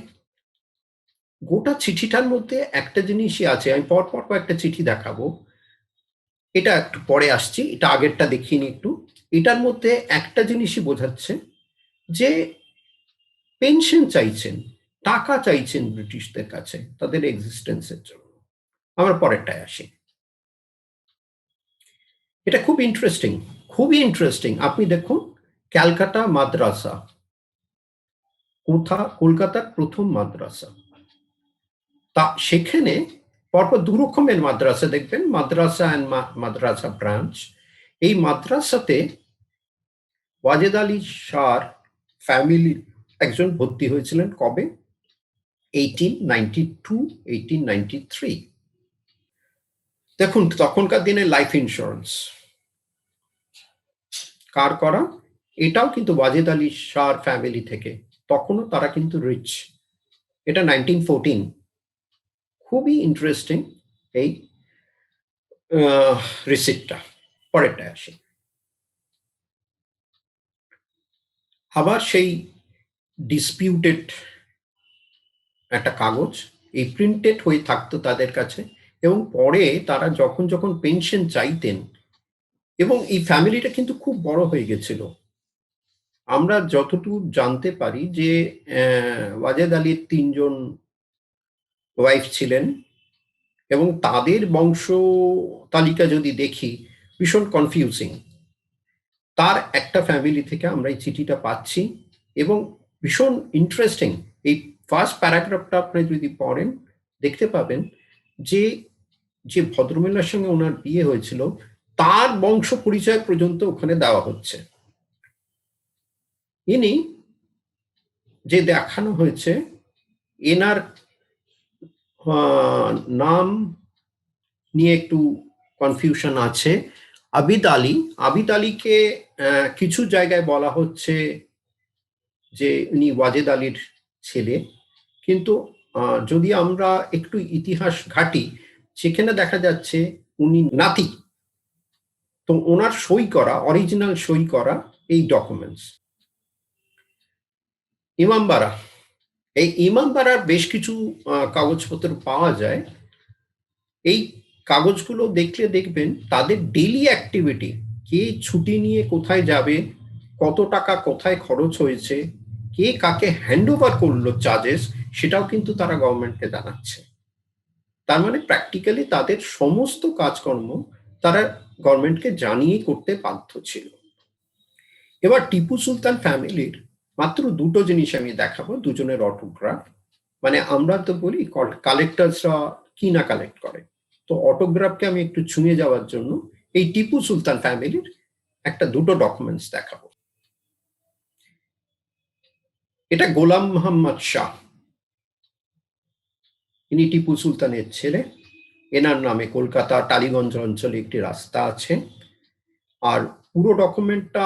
[SPEAKER 2] গোটা চিঠিটার মধ্যে একটা জিনিসই আছে, আমি পরপর কয়েকটা চিঠি দেখাবো, এটা একটু পরে আসছি, এটা আগেরটা দেখিনি একটু। এটার মধ্যে একটা জিনিসই বোঝাচ্ছে যে পেনশন চাইছেন, টাকা চাইছেন ব্রিটিশদের কাছে তাদের এক্সিস্টেন্সের জন্য। আমরা পরেরটায় আসি। এটা খুব ইন্টারেস্টিং, খুবই ইন্টারেস্টিং। আপনি দেখুন, ক্যালকাটা মাদ্রাসা, কলকাতার প্রথম মাদ্রাসা, তা সেখানে পরপর দু রকমের মাদ্রাসা দেখবেন, মাদ্রাসা অ্যান্ড মাদ্রাসা ব্রাঞ্চ। এই মাদ্রাসাতে ওয়াজেদ আলী শাহর ফ্যামিলি একজন ভর্তি হয়েছিলেন কবে? 1892, 1893। দেখুন, তখনকার দিনে লাইফ ইন্স্যুরেন্স কার করা? এটাও কিন্তু ওয়াজেদ আলী শাহর ফ্যামিলি থেকে, তখনও তারা কিন্তু রিচ। এটা 1914। খুবই ইন্টারেস্টিং এই রিসিপ্টটা। পরেরটায় আসি। আবার সেই ডিসপিউটেড একটা কাগজ, এই প্রিন্টেড হয়ে থাকতো তাদের কাছে, এবং পরে তারা যখন যখন পেনশন চাইতেন, এবং এই ফ্যামিলিটা কিন্তু খুব বড় হয়ে গেছিল। আমরা যতটুকু জানতে পারি যে ওয়াজেদ আলীর 3 জন ওয়াইফ ছিলেন, এবং তাদের বংশ তালিকা যদি দেখি ভীষণ কনফিউজিং। তার একটা ফ্যামিলি থেকে আমরা এই চিঠিটা পাচ্ছি, এবং ভীষণ ইন্টারেস্টিং। এই ফার্স্ট প্যারাগ্রাফটা আপনি যদি পড়েন দেখতে পাবেন যে যে ভদ্রমহিলার সঙ্গে ওনার বিয়ে হয়েছিল তার বংশ পরিচয় পর্যন্ত ওখানে দেওয়া হচ্ছে। ইনি যে দেখানো হয়েছে, এনার নাম নিয়ে একটু কনফিউশন আছে। আবিদ আলী। আবিদ আলীকে কিছু জায়গায় বলা হচ্ছে যে উনি ওয়াজেদ আলীর ছেলে, কিন্তু যদি আমরা একটু ইতিহাস ঘাঁটি সেখানে দেখা যাচ্ছে উনি নাতি। তো ওনার সই করা, অরিজিনাল সই করা এই ডকুমেন্টস। ইমামবাড়া, এই ইমামবাড়ার বেশ কিছু কাগজপত্র পাওয়া যায়। এই কাগজগুলো দেখলে দেখবেন তাদের ডেইলি অ্যাক্টিভিটি, কে ছুটি নিয়ে কোথায় যাবে, কত টাকা কোথায় খরচ হয়েছে, কে কাকে হ্যান্ড ওভার করলো চার্জেস, সেটাও কিন্তু তারা গভর্নমেন্টকে জানাচ্ছে। তার মানে প্র্যাকটিক্যালি তাদের সমস্ত কাজকর্ম তারা গভর্নমেন্টকে জানিয়ে করতে বাধ্য ছিল। এবার টিপু সুলতান ফ্যামিলির মাত্র দুটো জিনিস আমি দেখাবো, দুজনের অটোগ্রাফ। মানে আমরা তো বলি কালেক্টরসরা কি না কালেক্ট করে, তো অটোগ্রাফকে আমি একটু ছুঁয়ে যাওয়ার জন্য এই টিপু সুলতান ফ্যামিলির দুটো ডকুমেন্টস দেখাবো। এটা গোলাম মোহাম্মদ শাহ, ইনি টিপু সুলতানের ছেলে। এনার নামে কলকাতা টালিগঞ্জ অঞ্চলে একটি রাস্তা আছে। আর পুরো ডকুমেন্টটা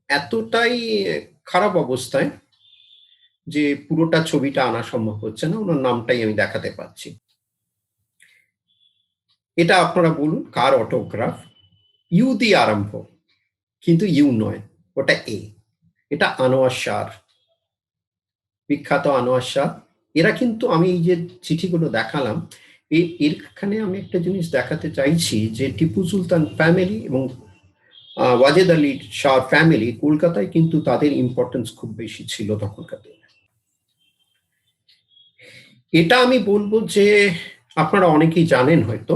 [SPEAKER 2] এতটাই খারাপ অবস্থায় যে পুরোটা ছবিটা আনা সম্ভব হচ্ছে না, ওনার নামটাই আমি দেখাতে পাচ্ছি। এটা আপনারা বলুন কার অটোগ্রাফ? ইউ দিয়ে আরম্ভ, কিন্তু ইউ নয়, ওটা এ। এটা আনোয়ার শাহ, বিখ্যাত আনোয়ার শাহ। এরা কিন্তু, আমি এই যে চিঠিগুলো দেখালাম, এখানে আমি একটা জিনিস দেখাতে চাইছি যে টিপু সুলতান ফ্যামিলি এবং ওয়াজেদ আলী শাহ ফ্যামিলি কলকাতায় কিন্তু তাদের ইম্পর্টেন্স খুব বেশি ছিল তখনকার দিনে। এটা আমি বলবো যে আপনারা অনেকেই জানেন হয়তো,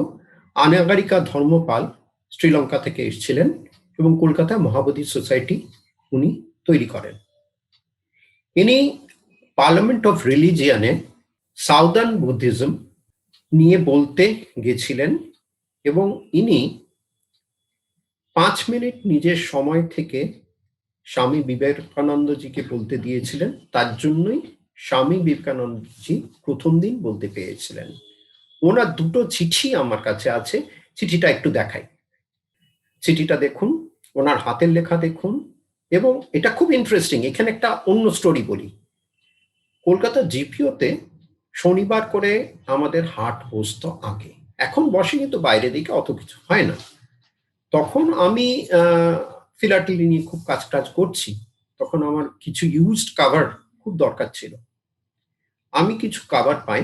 [SPEAKER 2] আনাগারিকা ধর্মপাল শ্রীলঙ্কা থেকে এসেছিলেন এবং কলকাতায় মহাবোধি সোসাইটি উনি তৈরি করেন। ইনি পার্লামেন্ট অফ রিলিজিয়ানে সাউদার্ন বুদ্ধিজম নিয়ে বলতে গেছিলেন, এবং ইনি 5 মিনিট নিজের সময় থেকে স্বামী বিবেকানন্দজিকে বলতে দিয়েছিলেন। তার জন্যই স্বামী বিবেকানন্দজি প্রথম দিন বলতে পেরেছিলেন। ওনার দুটো চিঠি আমার কাছে আছে, চিঠিটা একটু দেখাই। চিঠিটা দেখুন, ওনার হাতের লেখা দেখুন, এবং এটা খুব ইন্টারেস্টিং। এখানে একটা অন্য স্টোরি বলি। কলকাতা জিপিওতে শনিবার করে আমাদের হাট বসতো আগে, এখন বসে কিন্তু বাইরে দিকে অত কিছু হয় না। তখন আমি ফিলাটেলি নিয়ে খুব কাজ করছি, তখন আমার কিছু ইউজড কাভার খুব দরকার ছিল। আমি কিছু কাভার পাই,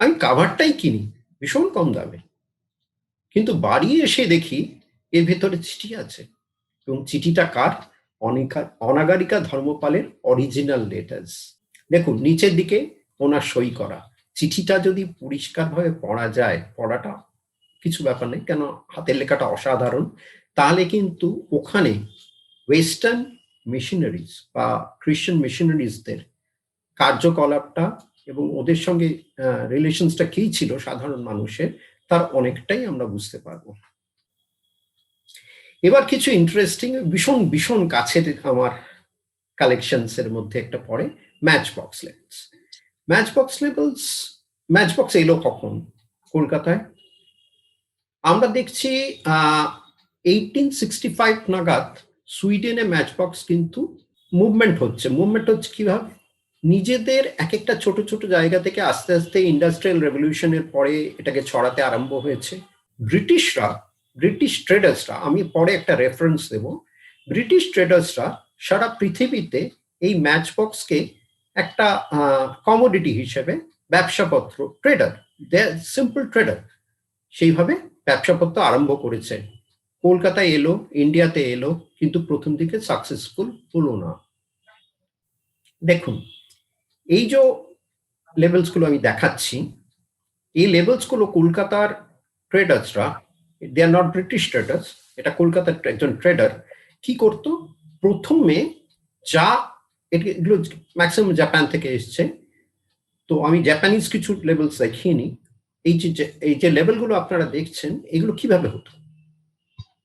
[SPEAKER 2] আমি কাভারটাই কিনি ভীষণ কম দামে, কিন্তু বাড়ি এসে দেখি এর ভেতরে চিঠি আছে, এবং চিঠিটা কার? অনাগারিকা ধর্মপালের অরিজিনাল লেটার্স। দেখুন নিচের দিকে ওনার সই করা। চিঠিটা যদি পরিষ্কারভাবে পড়া যায়, পড়াটা কিছু ব্যাপার নেই, কেন হাতের লেখাটা অসাধারণ, তাহলে কিন্তু ওখানে ওয়েস্টার্ন মিশনারিজ বা খ্রিস্টান মিশনারিজদের কার্যকলাপটা এবং ওদের সঙ্গে রিলেশনসটা কি ছিল সাধারণ মানুষের, তার অনেকটাই আমরা বুঝতে পারবো। এবার কিছু ইন্টারেস্টিং, ভীষণ ভীষণ কাছের আমার কালেকশনস এর মধ্যে একটা পড়ে match box labels. Match box এলো কখন কলকাতায়? আমরা দেখছি 1865 নাগাদ সুইডেনে ম্যাচ বক্স কিন্তু মুভমেন্ট হচ্ছে কিভাবে? নিজেদের এক একটা ছোট ছোট জায়গা থেকে আস্তে আস্তে ইন্ডাস্ট্রিয়াল রেভলিউশনের পরে এটাকে ছড়াতে আরম্ভ হয়েছে। ব্রিটিশ ট্রেডার্সরা, আমি পরে একটা রেফারেন্স দেব, ব্রিটিশ ট্রেডার্সরা সারা পৃথিবীতে এই ম্যাচ বক্সকে একটা কমোডিটি হিসেবে ব্যবসাপত্র, ট্রেডার, সিম্পল ট্রেডার, সেইভাবে ব্যবসাপত্র আরম্ভ করেছে। কলকাতায় এলো, ইন্ডিয়াতে এলো, কিন্তু প্রথম দিকে সাকসেসফুল হলো না। দেখুন এই যে লেভেলস গুলো আমি দেখাচ্ছি, এই লেভেলস গুলো কলকাতার ট্রেডার্সরা, দে আর নট ব্রিটিশ ট্রেডার্স, এটা কলকাতার একজন ট্রেডার কি করতো, প্রথমে যা, এগুলো ম্যাক্সিমাম জাপান থেকে এসছে, তো আমি জাপানিজ কিছু লেভেলস দেখিয়ে নিই। এই যে লেভেলগুলো আপনারা দেখছেন, এগুলো কিভাবে হতো?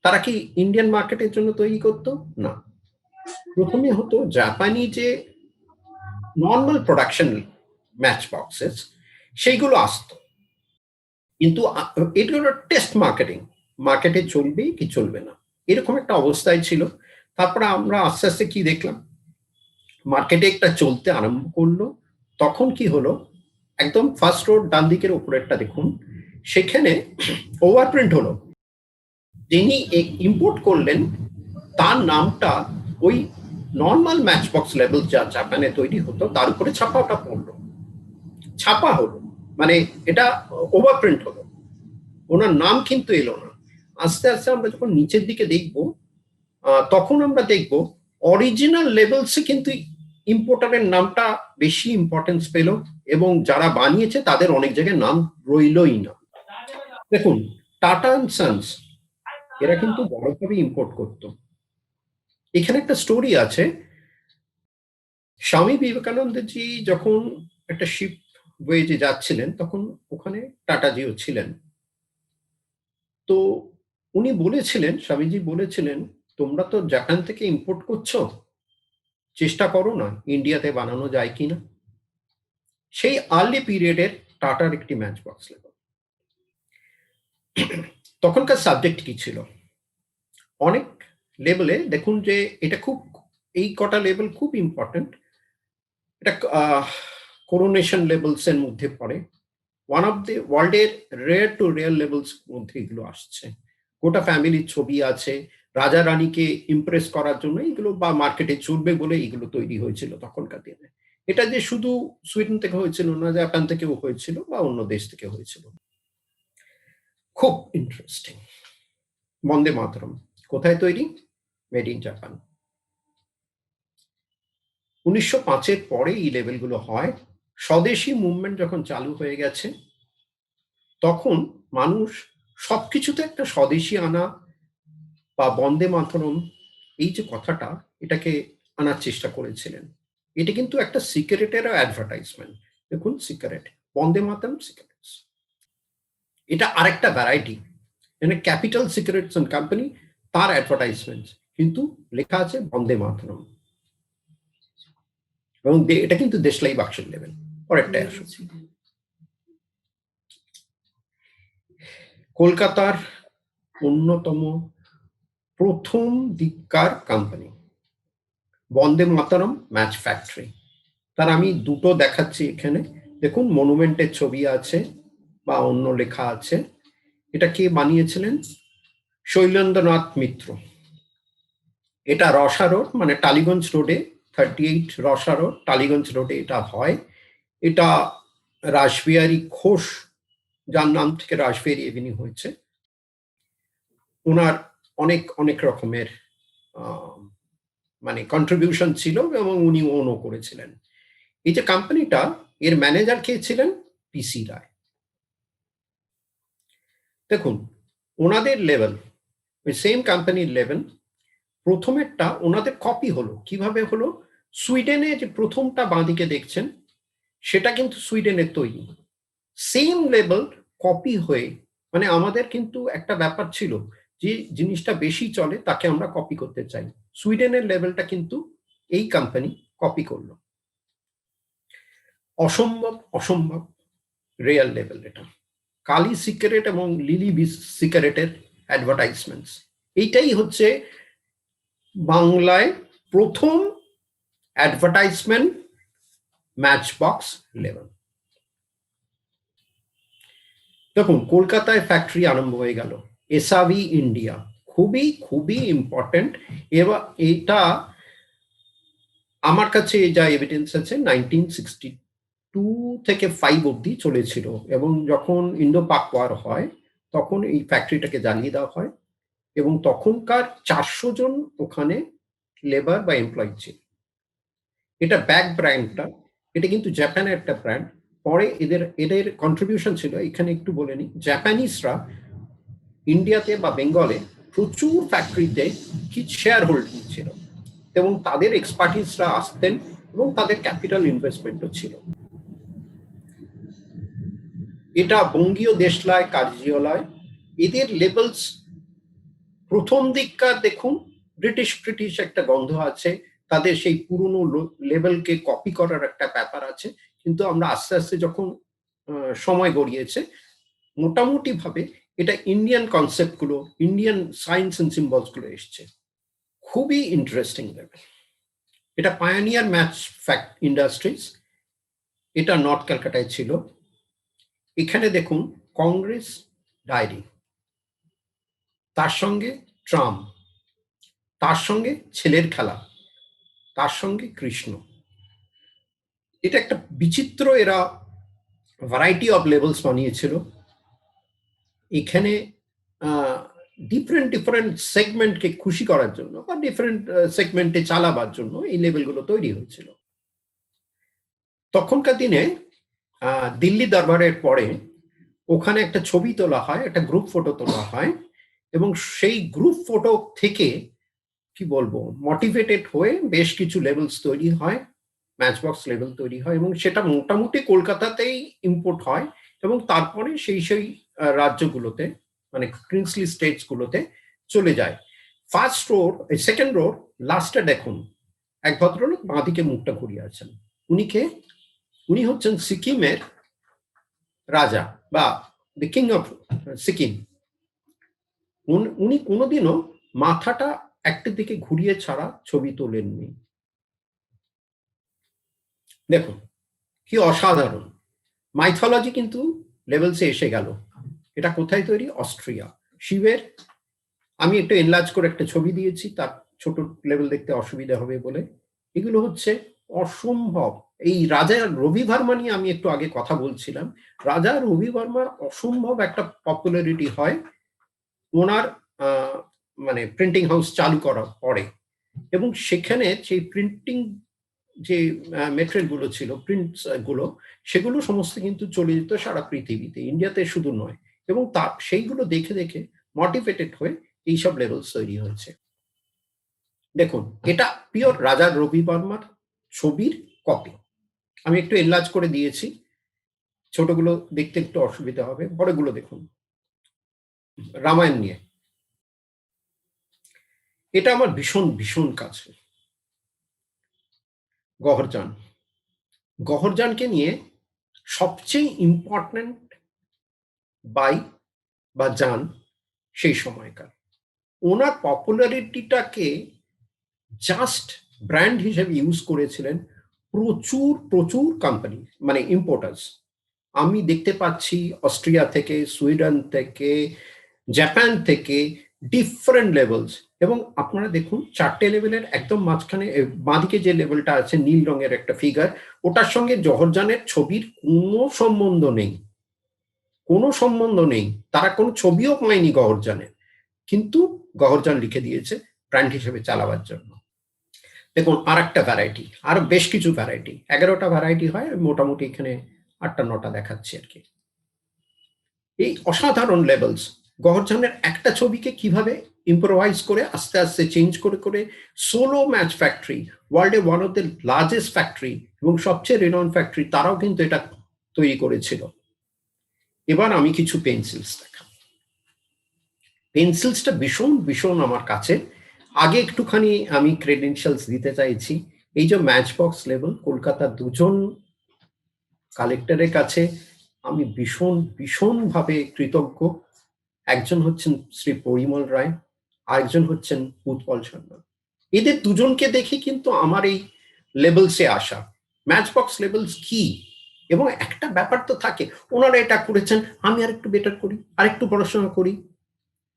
[SPEAKER 2] তারা কি ইন্ডিয়ান মার্কেটের জন্য তৈরি করতো? না, প্রথমে হতো জাপানি যে নর্মাল প্রোডাকশন ম্যাচ বক্সেস, সেইগুলো আসতো, কিন্তু এগুলো টেস্ট মার্কেটে চলবে কি চলবে না, এরকম একটা অবস্থায় ছিল। তারপরে আমরা আস্তে আস্তে কি দেখলাম, মার্কেটে একটা চলতে আরম্ভ করলো। তখন কি হলো, একদম ফার্স্ট রোড ডান দিকের উপরেরটা দেখুন, সেখানে ওভারপ্রিন্ট হলো। যিনি ইম্পোর্ট করলেন তার নামটা ওই নর্মাল ম্যাচ বক্স লেভেল যা জাপানে তৈরি হতো তার উপরে ছাপা হলো, মানে এটা ওভারপ্রিন্ট হলো, ওনার নাম কিন্তু এলো না। আস্তে আস্তে আমরা যখন নিচের দিকে দেখব, তখন আমরা দেখব অরিজিনাল লেভেলসে কিন্তু ইম্পোর্টারের নামটা বেশি ইম্পর্টেন্স পেল, এবং যারা বানিয়েছে তাদের অনেক জায়গায় নাম রইলই না। দেখুন টাটা অ্যান্ড সন্স, এরা কিন্তু বড়ভাবে ইম্পোর্ট করতো। এখানে একটা স্টোরি আছে, স্বামী বিবেকানন্দজি যখন একটা শিপ ওয়েজে যাচ্ছিলেন, তখন ওখানে টাটাজিও ছিলেন। তো উনি বলেছিলেন, স্বামীজি বলেছিলেন, তোমরা তো জাপান থেকে ইম্পোর্ট করছো, চেষ্টা করো না ইন্ডিয়াতে বানানো যায় কিনা। সেই আর্লি পিরিয়ডের টাটার একটি ম্যাচ বক্স লেভেল। তখনকার সাবজেক্ট কি ছিল? অনেক লেভেলে দেখুন যে এটা খুব, এই কটা লেভেল খুব ইম্পর্টেন্ট। এটা করোনেশন লেভেলস এর মধ্যে পড়ে, ওয়ান অফ দি ওয়ার্ল্ডের রেয়ার টু রেয়ার লেভেলস মধ্যে এগুলো আসছে। গোটা ফ্যামিলির ছবি আছে, রাজা রানীকে ইমপ্রেস করার জন্য এগুলো, বা মার্কেটে চলবে বলে এগুলো তৈরি হয়েছিল তখনকার দিনে। এটা যে শুধু সুইডেন থেকে হয়েছিল না, জাপান থেকেও হয়েছিল বা অন্য দেশ থেকে হয়েছিল। খুব ইন্টারেস্টিং। বন্দে মাতরম কোথায় তৈরি? Made in Japan. 1905-এর পরে এই লেভেলগুলো হয়। স্বদেশী মুভমেন্ট যখন চালু হয়ে গেছে, তখন মানুষ সবকিছুতে একটা স্বদেশী আনা বা বন্দে মাতরম, এই যে কথাটা, এটাকে আনার চেষ্টা করেছিলেন। এটা কিন্তু একটা সিগারেটেরও অ্যাডভার্টাইজমেন্ট। দেখুন সিগারেট, বন্দে মাতরম সিগারেটস, এটা আরেকটা ভ্যারাইটি, মানে ক্যাপিটাল সিগারেটস অ্যান্ড কোম্পানি, তার অ্যাডভার্টাইজমেন্ট, কিন্তু লেখা আছে বন্দে মাতরম। এবং এটা কিন্তু দেশলাই বাক্সের লেভেল। পরেরটায় আসুন। কলকাতার অন্যতম প্রথম দিককার কোম্পানি বন্দে মাতরম ম্যাচ ফ্যাক্টরি। তার আমি দুটো দেখাচ্ছি এখানে, দেখুন মনুমেন্টের ছবি আছে বা অন্য লেখা আছে। এটা কে বানিয়েছিলেন? শৈলেন্দ্রনাথ মিত্র। এটা রসা রোড, মানে টালিগঞ্জ রোডে, 38 রসা রোড টালিগঞ্জ রোডে এটা হয়। এটা রাসবিহারী ঘোষ, যার নাম থেকে রাসবিহারী এভিনিউ হয়েছে, ওনার অনেক অনেক রকমের মানে কন্ট্রিবিউশন ছিল এবং উনি ওনও করেছিলেন। এই যে কোম্পানিটা, এর ম্যানেজার কে ছিলেন? পিসি রায়। দেখুন ওনাদের লেভেল, ওই সেম কোম্পানির লেভেল। প্রথমেরটা ওনাদের কপি হলো, কিভাবে হলো? সুইডেনে যে প্রথমটা বাঁদিকে দেখছেন, সেটা কিন্তু সুইডেনের তৈরি। সেম লেভেল কপি হয়ে, মানে আমাদের কিন্তু একটা ব্যাপার ছিল যে জিনিসটা বেশি চলে তাকে আমরা কপি করতে চাই। সুইডেনের লেভেলটা কিন্তু এই কোম্পানি কপি করলো। অসম্ভব অসম্ভব রিয়েল লেভেল এটা। কালি সিগারেট এবং লিলি সিগারেটের অ্যাডভার্টাইজমেন্টস, এইটাই হচ্ছে বাংলায় প্রথম অ্যাডভার্টাইজমেন্ট ম্যাচ বক্স লেভেল। দেখুন কলকাতায় ফ্যাক্টরি আরম্ভ হয়ে গেল, এসআভি ইন্ডিয়া, খুবই খুবই ইম্পর্টেন্ট। এবার এটা আমার কাছে যা এভিডেন্স আছে 1962 থেকে 5 অব্দি চলেছিল, এবং যখন ইন্দো পাক ওয়ার হয় তখন এই ফ্যাক্টরিটাকে জ্বালিয়ে দেওয়া হয়, এবং তখনকার 400 জন ওখানে লেবার বা এমপ্লয়ি ছিল। এটা ব্যাক ব্র্যান্ডটা, এটা কিন্তু জাপানের একটা ব্র্যান্ড। পরে এদের এদের কন্ট্রিবিউশন ছিল, এখানে একটু বলে নিই, জাপানিজরা ইন্ডিয়াতে বা বেঙ্গলে প্রচুর ফ্যাক্টরিতে কিছু শেয়ার হোল্ডিং ছিল, এবং তাদের এক্সপার্টিসরা আসতেন এবং তাদের ক্যাপিটাল ইনভেস্টমেন্টও ছিল। এটা বঙ্গীয় দেশলাই, কার্জিওলয়, এদের লেভেলস প্রথম দিককার দেখুন ব্রিটিশ একটা গন্ধ আছে, তাদের সেই পুরনো লেভেলকে কপি করার একটা ব্যাপার আছে। কিন্তু আমরা আস্তে আস্তে যখন সময় গড়িয়েছে, মোটামুটি ভাবে এটা ইন্ডিয়ান কনসেপ্ট গুলো, ইন্ডিয়ান সাইন্স এন্ড সিম্বলস গুলো এসছে। খুবই ইন্টারেস্টিং লেভেল। এটা পায়োনিয়ার ম্যাচ ফ্যাক্ট ইন্ডাস্ট্রিজ, এটা নর্থ ক্যালকাটায় ছিল। এখানে দেখুন কংগ্রেস ডায়েরি, তার সঙ্গে ট্রাম, তার সঙ্গে ছেলের খেলা, তার সঙ্গে কৃষ্ণ। এটা একটা বিচিত্র, এরা ভ্যারাইটি অফ লেভেলস বানিয়েছিল। এখানে ডিফারেন্ট ডিফারেন্ট সেগমেন্টকে খুশি করার জন্য বা ডিফারেন্ট সেগমেন্টে চালাবার জন্য এই লেভেলগুলো তৈরি হয়েছিল। তখনকার দিনে দিল্লি দরবারের পরে ওখানে একটা ছবি তোলা হয়, একটা গ্রুপ ফটো তোলা হয়, এবং সেই গ্রুপ ফটো থেকে কি বলবো মোটিভেটেড হয়ে বেশ কিছু লেভেলস তৈরি হয়, ম্যাচবক্স লেভেল তৈরি হয়, এবং সেটা মোটামুটি কলকাতাতেই ইম্পোর্ট হয়, এবং তারপরে সেই রাজ্যগুলোতে, মানে প্রিন্সলি স্টেটস গুলোতে চলে যায়। ফার্স্ট রোড, সেকেন্ড রোড লাস্টে দেখুন এক ভদ্রলোক বাঁদিকে মুখটা ঘুরিয়ে আছেন। উনি কে? উনি হচ্ছেন সিকিমের রাজা বা দ্য কিং অফ সিকিম। উনি কোনোদিনও মাথাটা একটা দিকে ঘুরিয়ে ছাড়া ছবি তোলেননি। দেখুন কি অসাধারণ মাইথোলজি, কিন্তু লেভেলসে এসে গেল। এটা কোথায় তৈরি? অস্ট্রিয়া। শিবের আমি একটু এনলার্জ করে একটা ছবি দিয়েছি, তার ছোট লেভেল দেখতে অসুবিধা হবে বলে। এগুলো হচ্ছে অসম্ভব। এই রাজা রবি ভার্মা নিয়ে আমি একটু আগে কথা বলছিলাম। রাজা রবি ভার্মার অসম্ভব একটা পপুলারিটি হয় ওনার মানে প্রিন্টিং হাউস চালু করার পরে, এবং সেখানে সেই প্রিন্টিং যে মেটেরিয়াল গুলো ছিল, প্রিন্টস গুলো, সেগুলো সমস্ত কিন্তু চলে যেত সারা পৃথিবীতে, ইন্ডিয়াতে শুধু নয়, এবং তার সেইগুলো দেখে দেখে মোটিভেটেড হয়ে এইসব লেভেলস তৈরি হয়েছে। দেখুন এটা পিওর রাজা রবি বর্মার ছবির কপি। আমি একটু এনলার্জ করে দিয়েছি, ছোটগুলো দেখতে একটু অসুবিধা হবে, বড়গুলো দেখুন। রামায়ণ নিয়ে এটা আমার ভীষণ ভীষণ কাছে। গহরজান, গওহরজানকে নিয়ে সবচেয়ে ইম্পর্টেন্ট বাই বা যান সেই সময়কার। ওনার পপুলারিটিটাকে জাস্ট ব্র্যান্ড হিসেবে ইউজ করেছিলেন প্রচুর প্রচুর কোম্পানি, মানে ইম্পোর্টার্স। আমি দেখতে পাচ্ছি অস্ট্রিয়া থেকে, সুইডেন থেকে, জাপান থেকে, ডিফারেন্ট লেভেলস। এবং আপনারা দেখুন 4টে লেভেলের একদম মাঝখানে বাঁদিকে যে লেভেলটা আছে নীল রঙের একটা ফিগার, ওটার সঙ্গে জওহরজানের ছবির কোনো সম্বন্ধ নেই, কোনো সম্বন্ধ নেই। তারা কোনো ছবিও পায়নি গওহরজানের, কিন্তু গওহরজান লিখে দিয়েছে ব্র্যান্ড হিসেবে চালাবার জন্য। দেখুন আর একটা ভ্যারাইটি, আরো বেশ কিছু ভ্যারাইটি, 11টা ভ্যারাইটি হয়, মোটামুটি এখানে 8টা 9টা দেখাচ্ছি আর কি। এই অসাধারণ লেভেলস, গওহরজানের একটা ছবিকে কিভাবে ইম্প্রোভাইজ করে আস্তে আস্তে চেঞ্জ করে করে সোলো ম্যাচ ফ্যাক্টরি, ওয়ার্ল্ডে one of the largest factory এবং সবচেয়ে রেনন ফ্যাক্টরি, তারাও কিন্তু এটা তৈরি করেছিল। এবার আমি কিছু পেন্সিলস দেখাবো। পেন্সিলসটা ভীষণ ভীষণ আমার কাছে। আগে একটুখানি আমি ক্রেডেনশিয়ালস দিতে চাইছি। এই যে ম্যাচ বক্স লেভেল, কলকাতার দুজন কালেক্টরের কাছে আমি ভীষণ ভীষণভাবে কৃতজ্ঞ। একজন হচ্ছেন শ্রী পরিমল রায়, আরেকজন হচ্ছেন উৎপল শর্মা। এদের দুজনকে দেখে কিন্তু আমার এই লেভেলসে আসা। ম্যাচ বক্স লেভেলস কি, এবং একটা ব্যাপার তো থাকে, ওনারা এটা করেছেন, আমি আরেকটু বেটার করি, আরেকটু পড়াশোনা করি।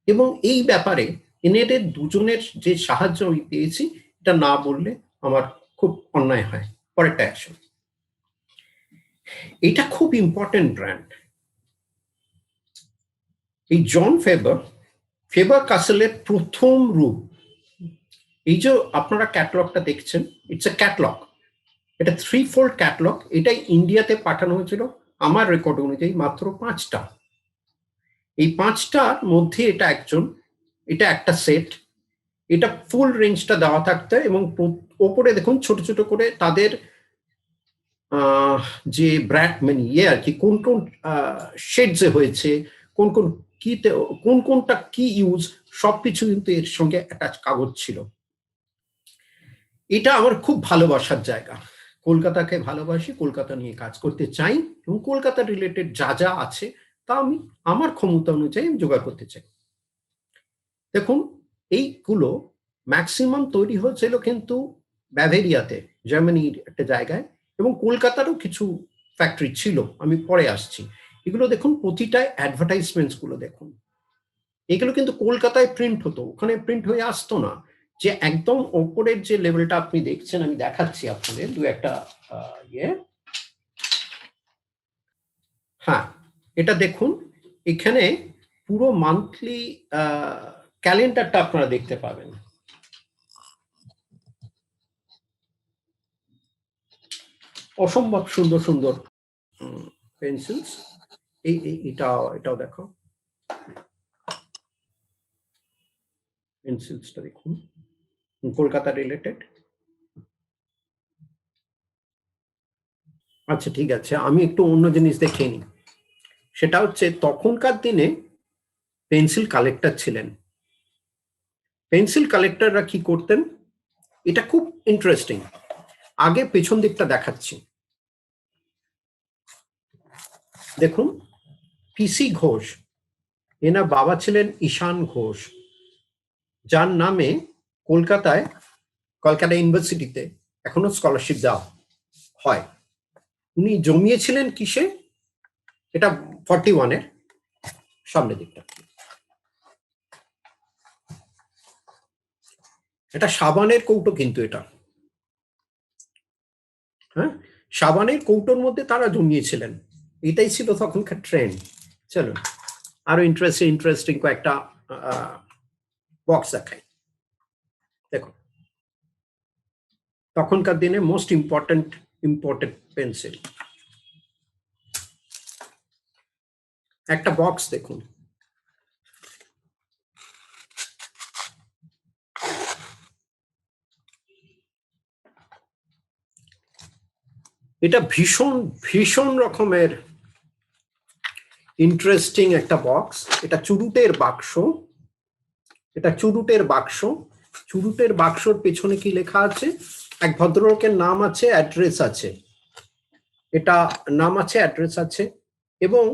[SPEAKER 2] এবং এই ব্যাপারে এনাদের দুজনের যে সাহায্য আমি পেয়েছি, এটা না বললে আমার খুব অন্যায় হয়। পরেরটা আসুন, এটা খুব ইম্পর্টেন্ট ব্র্যান্ড। এই জন ফেবার কাসেলের প্রথম রূপ। এই যে আপনারা ক্যাটালগটা দেখছেন, ইটস এ ক্যাটালগ, এটা 3-fold ক্যাটালগ। এটাই ইন্ডিয়াতে পাঠানো হয়েছিল আমার রেকর্ড অনুযায়ী মাত্র 5টা। এই 5টার মধ্যে এটা একটা সেট, এটা ফুল রেঞ্জটা দেওয়া থাকতে, এবং ওপরে দেখুন ছোট ছোট করে তাদের যে ব্র্যান্ড মানে আর কি, কোন কোন শেডসে হয়েছে, কোন কোন কিতে, কোনটা কি ইউজ, সবকিছু কিন্তু এর সঙ্গে অ্যাটাচ কাগজ ছিল। এটা আমার খুব ভালোবাসার জায়গা। কলকাতাকে ভালোবাসি, কলকাতা নিয়ে কাজ করতে চাই, এবং কলকাতা রিলেটেড যা যা আছে তা আমি আমার ক্ষমতা অনুযায়ী জোগাড় করতে চাই। দেখুন এইগুলো ম্যাক্সিমাম তৈরি হয়েছিল কিন্তু ব্যাভেরিয়াতে, জার্মানির একটা জায়গায়, এবং কলকাতারও কিছু ফ্যাক্টরি ছিল, আমি পরে আসছি। এগুলো দেখুন প্রতিটায় অ্যাডভার্টাইজমেন্টস গুলো দেখুন, এগুলো কিন্তু কলকাতায় প্রিন্ট হতো, ওখানে প্রিন্ট হয়ে আসতো না। যে একদম ওপরের যে লেভেলটা আপনি দেখছেন, আমি দেখাচ্ছি আপনাদের দু একটা হ্যাঁ, এটা দেখুন, এখানে পুরো মান্থলি ক্যালেন্ডারটা আপনারা দেখতে পাবেন। অসম্ভব সুন্দর সুন্দর পেন্সিলস। এটাও দেখো, পেন্সিলসটা দেখুন, কলকাতা রিলেটেড। আচ্ছা ঠিক আছে, আমি একটু অন্য জিনিস দেখে নিই। সেটা হচ্ছে তখনকার দিনে পেন্সিল কালেক্টর ছিলেন। পেন্সিল কালেক্টররা কি করতেন, এটা খুব ইন্টারেস্টিং। আগে পেছন দিকটা দেখাচ্ছি, দেখুন পিসি ঘোষ, এনার বাবা ছিলেন ঈশান ঘোষ, যার নামে কলকাতা ইউনিভার্সিটিতে এখনো স্কলারশিপ দেওয়া হয়। উনি জমিয়েছিলেন কিসে, এটা 41-এর সামনের দিকটা। এটা সাবানের কৌটো, কিন্তু এটা হ্যাঁ, সাবানের কৌটোর মধ্যে তারা জমিয়েছিলেন, এটাই ছিল তখনকার ট্রেন্ড। চলো আরো ইন্টারেস্টিং কয়েকটা বক্স দেখাই। দেখো তখনকার দিনে মোস্ট ইম্পর্টেন্ট পেন্সিল, একটা বক্স দেখুন, এটা ভীষণ ভীষণ রকমের ইন্টারেস্টিং একটা বক্স। এটা চুরুটের বাক্স, চুরুটের বাক্সর পেছনে কি লেখা আছে, এক ভদ্রলোকের নাম আছে, অ্যাড্রেস আছে। এটা নাম আছে, অ্যাড্রেস আছে। এবং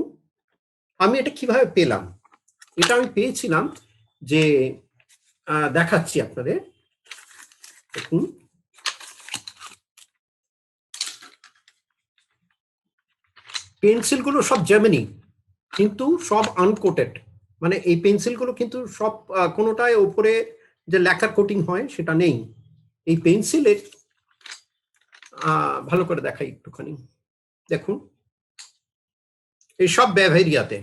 [SPEAKER 2] আমি এটা কিভাবে পেলাম, এটা আমি পেয়েছিলাম যে দেখাচ্ছি আপনাদের, দেখুন পেন্সিলগুলো সব জার্মানি, কিন্তু সব আনকোটেড, মানে এই পেন্সিলগুলো কিন্তু সব কোনোটায় উপরে যে লেখার কোটিং হয় সেটা নেই। এই পেন্সিলের ভালো করে দেখাই একটুখানি, দেখুন এই সব ব্যাভেরিয়াতে।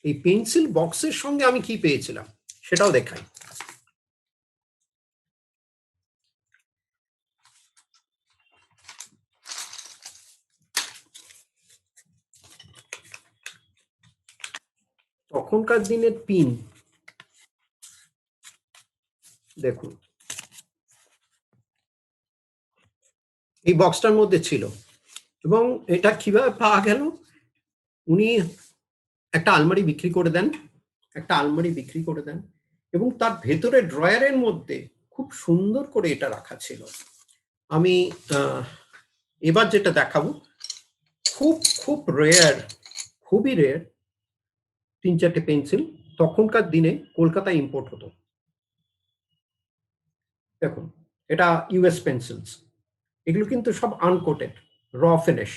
[SPEAKER 2] এই পেন্সিল বক্সের সঙ্গে আমি কি পেয়েছিলাম সেটাও দেখাই। তখনকার দিনের পিন দেখুন, এই বক্সটার মধ্যে ছিল। এবং এটা কিভাবে পাওয়া গেল, উনি একটা আলমারি বিক্রি করে দেন, এবং তার ভেতরে ড্রয়ারের মধ্যে খুব সুন্দর করে এটা রাখা ছিল। আমি এবার যেটা দেখাবো খুব খুব রেয়ার, খুবই রেয়ার 3-4টে পেন্সিল তখনকার দিনে কলকাতায় ইম্পোর্ট হতো। দেখুন এটা ইউএস পেন্সিলস, এগুলো কিন্তু সব আনকোটেড, র ফিনিশ।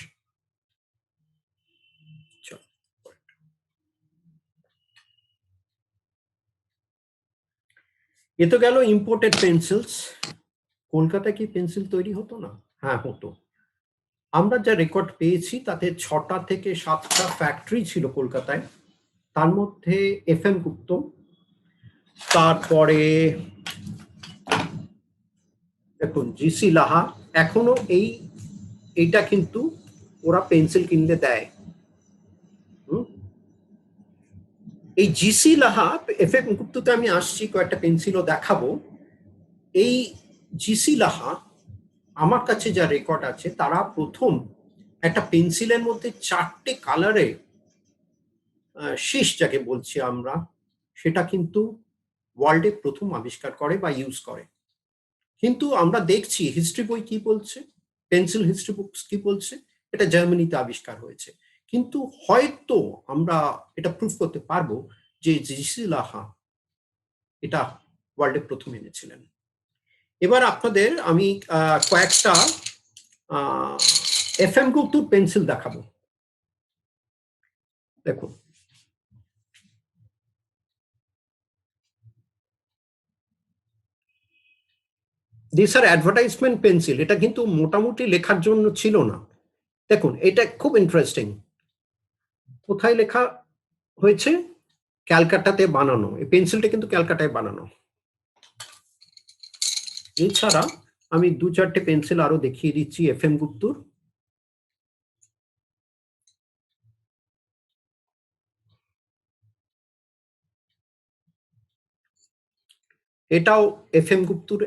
[SPEAKER 2] এ তো গেল ইম্পোর্টেড পেন্সিলস। কলকাতায় কি পেন্সিল তৈরি হতো না? হ্যাঁ হতো। আমরা যা রেকর্ড পেয়েছি তাতে 6টা থেকে 7টা ফ্যাক্টরি ছিল কলকাতায়, তার মধ্যে FM গুপ্ত, তারপরে দেখুন জিসি লাহা, এখনো এইটা কিন্তু ওরা পেন্সিল কিনলে দেয়। এই জিসি লাহা, FM গুপ্ততে আমি আসছি, কয়েকটা পেন্সিলও দেখাবো। এই জিসি লাহা আমার কাছে যা রেকর্ড আছে, তারা প্রথম একটা পেন্সিলের মধ্যে 4টে কালারে শীষ যাকে বলছি আমরা, সেটা কিন্তু ওয়ার্ল্ডে প্রথম আবিষ্কার করে বা ইউজ করে। কিন্তু আমরা দেখছি হিস্ট্রি বই কি বলছে, পেন্সিল হিস্ট্রি বুকস কি বলছে, এটা জার্মানিতে আবিষ্কার হয়েছে। কিন্তু হয়তো আমরা এটা প্রুফ করতে পারবো যে জিসি লাহা এটা ওয়ার্ল্ডে প্রথম এনেছিলেন। এবার আপনাদের আমি কয়েকটা FM গুপ্তুর পেন্সিল দেখাবো। দেখুন দিস আর অ্যাডভার্টাইজমেন্ট পেন্সিল, এটা কিন্তু মোটামুটি লেখার জন্য ছিল না। দেখুন এটা খুব ইন্টারেস্টিং, কোথায় লেখা হয়েছে, ক্যালকাটাতে বানানো। এই পেন্সিলটা কিন্তু ক্যালকাটায় বানানো। এছাড়া আমি 2-4টে পেন্সিল আরো দেখিয়ে দিচ্ছি FM গুপ্তুর। এটাও FM গুপ্তুর।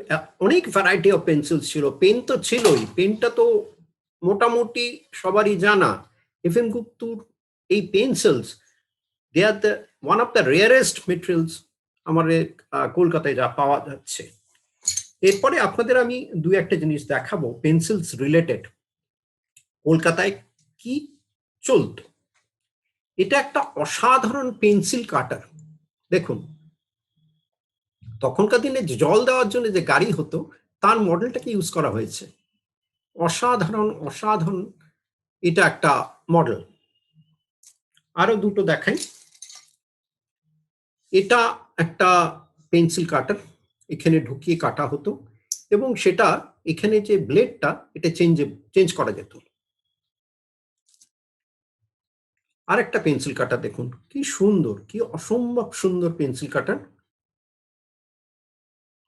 [SPEAKER 2] অনেক ভ্যারাইটি অফ পেন্সিল ছিল, পেন তো ছিলই, পেনটা তো মোটামুটি সবারই জানা। FM গুপ্তুর এই pencils, they are the one of the rarest materials আমাদের কলকাতায় যা পাওয়া যাচ্ছে। এরপরে আপনাদের আমি 2-1টা জিনিস দেখাবো পেন্সিলস রিলেটেড, কলকাতায় কি চলতো। এটা একটা অসাধারণ পেন্সিল কাটার। দেখুন তখনকার দিনে জল দেওয়ার জন্য যে গাড়ি হতো, তার মডেলটাকে ইউজ করা হয়েছে। অসাধারণ অসাধারণ, এটা একটা মডেল। আরো দুটো দেখাই। এটা একটা পেন্সিল কাটার, এখানে ঢুকিয়ে কাটা হতো এবং সেটা এখানে যে ব্লেডটা, এটা চেঞ্জ করা যেত। আর একটা পেন্সিল কাটার দেখুন, কি সুন্দর, কি অসম্ভব সুন্দর পেন্সিল কাটার।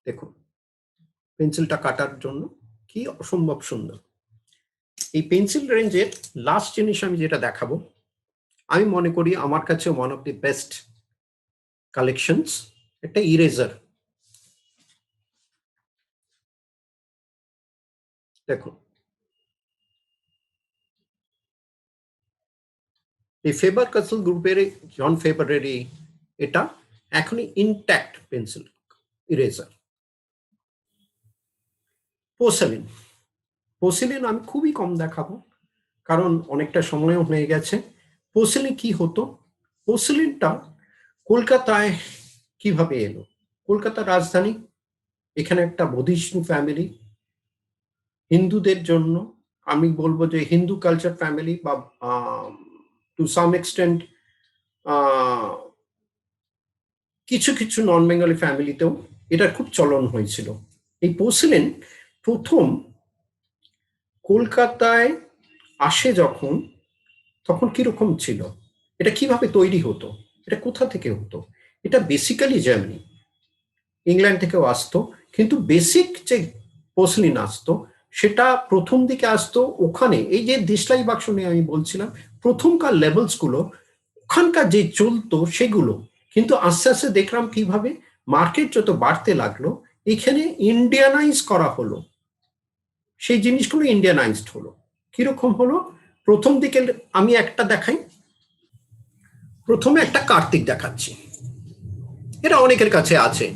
[SPEAKER 2] দেখুন পেন্সিলটা কাটার জন্য কি অসম্ভব সুন্দর। এই পেন্সিল রেঞ্জের লাস্ট জিনিস আমি যেটা দেখাবো, আমি মনে করি আমার কাছে one of the best collections, একটা ইরেজার। দেখুন এই ফেবার কাসল গ্রুপের জন ফেবারের এটা এখনই intact pencil eraser. Porcelain, porcelain আমি খুবই কম দেখাবো, কারণ অনেকটা সময়ও হয়ে গেছে। পোর্সেলিন কি হতো? পোর্সেলিনটা কলকাতায় কিভাবে এলো? কলকাতার রাজধানী, এখানে একটা বধিষ্ণু ফ্যামিলি, হিন্দুদের জন্য আমি বলবো যে হিন্দু কালচার ফ্যামিলি বা টু সাম এক্সটেন্ট কিছু কিছু নন বেঙ্গলি ফ্যামিলিতেও এটা খুব চলন হয়েছিল। এই পোর্সেলেন প্রথম কলকাতায় আসে যখন, তখন কিরকম ছিল, এটা কিভাবে তৈরি হতো, এটা কোথা থেকে হতো? এটা বেসিক্যালি জার্মানি, ইংল্যান্ড থেকেও আসতো, কিন্তু বেসিক যে পোর্সেলিন আসতো সেটা প্রথম দিকে আসতো ওখানে। এই যে দেশলাই বাক্স নিয়ে আমি বলছিলাম, প্রথমকার লেভেলস গুলো ওখানকার যে চলতো সেগুলো, কিন্তু আস্তে আস্তে দেখলাম কিভাবে মার্কেট যত বাড়তে লাগলো এখানে ইন্ডিয়ানাইজ করা হলো, সেই জিনিসগুলো ইন্ডিয়ানাইজড হলো। কিরকম হলো? প্রথম দিকে আমি একটা দেখাই, প্রথমে একটা কার্তিক দেখাচ্ছি, এটা অনেকের কাছে আছে,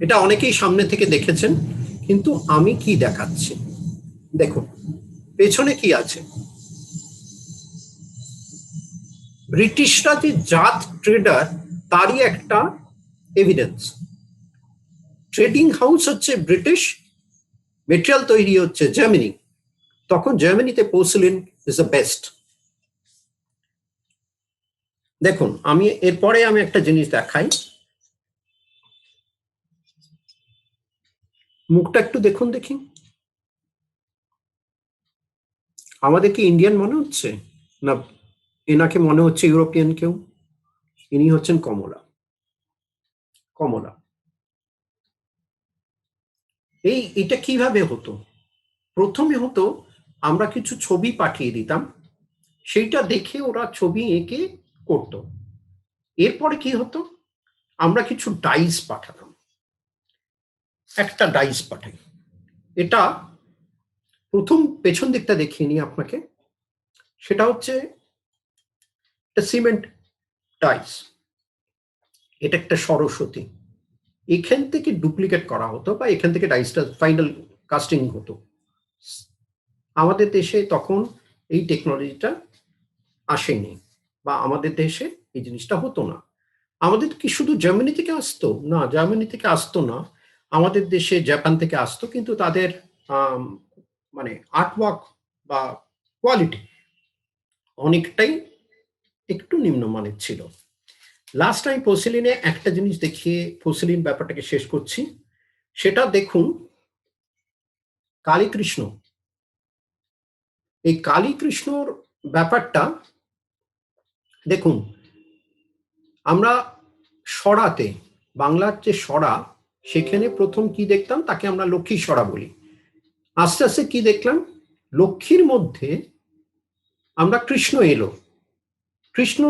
[SPEAKER 2] এটা অনেকেই সামনে থেকে দেখেছেন, কিন্তু আমি কি দেখাচ্ছি দেখুন পেছনে কি আছে। ব্রিটিশরা যে জাত ট্রেডার তারই একটা এভিডেন্স। ট্রেডিং হাউস হচ্ছে ব্রিটিশ, মেটেরিয়াল তৈরি হচ্ছে জার্মানি, তখন জার্মানিতে পোর্সেলিন ইজ দ্য বেস্ট। দেখুন আমি এরপরে আমি একটা জিনিস দেখাই, মুখটা একটু দেখুন দেখি, আমাদের কি ইন্ডিয়ান মনে হচ্ছে না এনাকে মনে হচ্ছে ইউরোপিয়ান কেউ? ইনি হচ্ছেন কমলা। কমলা এটা কিভাবে হতো? প্রথমে হতো আমরা কিছু ছবি পাঠিয়ে দিতাম, সেইটা দেখে ওরা ছবি এঁকে করতো। এরপরে কি হতো, আমরা কিছু ডাইস পাঠাতাম, একটা ডাইস পাঠাই, এটা প্রথম পেছন দিকটা দেখিয়ে নিই আপনাকে, সেটা হচ্ছে সিমেন্ট ডাইস, এটা একটা সরস্বতী, এখান থেকে ডুপ্লিকেট করা হতো বা এখান থেকে ডাইসটা ফাইনাল কাস্টিং হতো। আমাদের দেশে তখন এই টেকনোলজিটা আসেনি, বা আমাদের দেশে এই জিনিসটা হতো না। আমাদের কি শুধু জার্মানি থেকে আসতো? না, জার্মানি থেকে আসতো না, আমাদের দেশে জাপান থেকে আসতো, কিন্তু তাদের মানে আর্টওয়ার্ক বা কোয়ালিটি অনেকটাই একটু নিম্নমানের ছিল। লাস্ট আমি পোর্সেলিনে একটা জিনিস দেখিয়ে পোর্সেলিন ব্যাপারটাকে শেষ করছি, সেটা দেখুন কালীকৃষ্ণ। এই কালীকৃষ্ণর ব্যাপারটা দেখুন, আমরা সরাতে, বাংলার যে সরা, সেখানে প্রথম কি দেখতাম, তাকে আমরা লক্ষ্মীর সরা বলি। আস্তে আস্তে কি দেখলাম, লক্ষ্মীর মধ্যে আমরা কৃষ্ণ এলো। কৃষ্ণ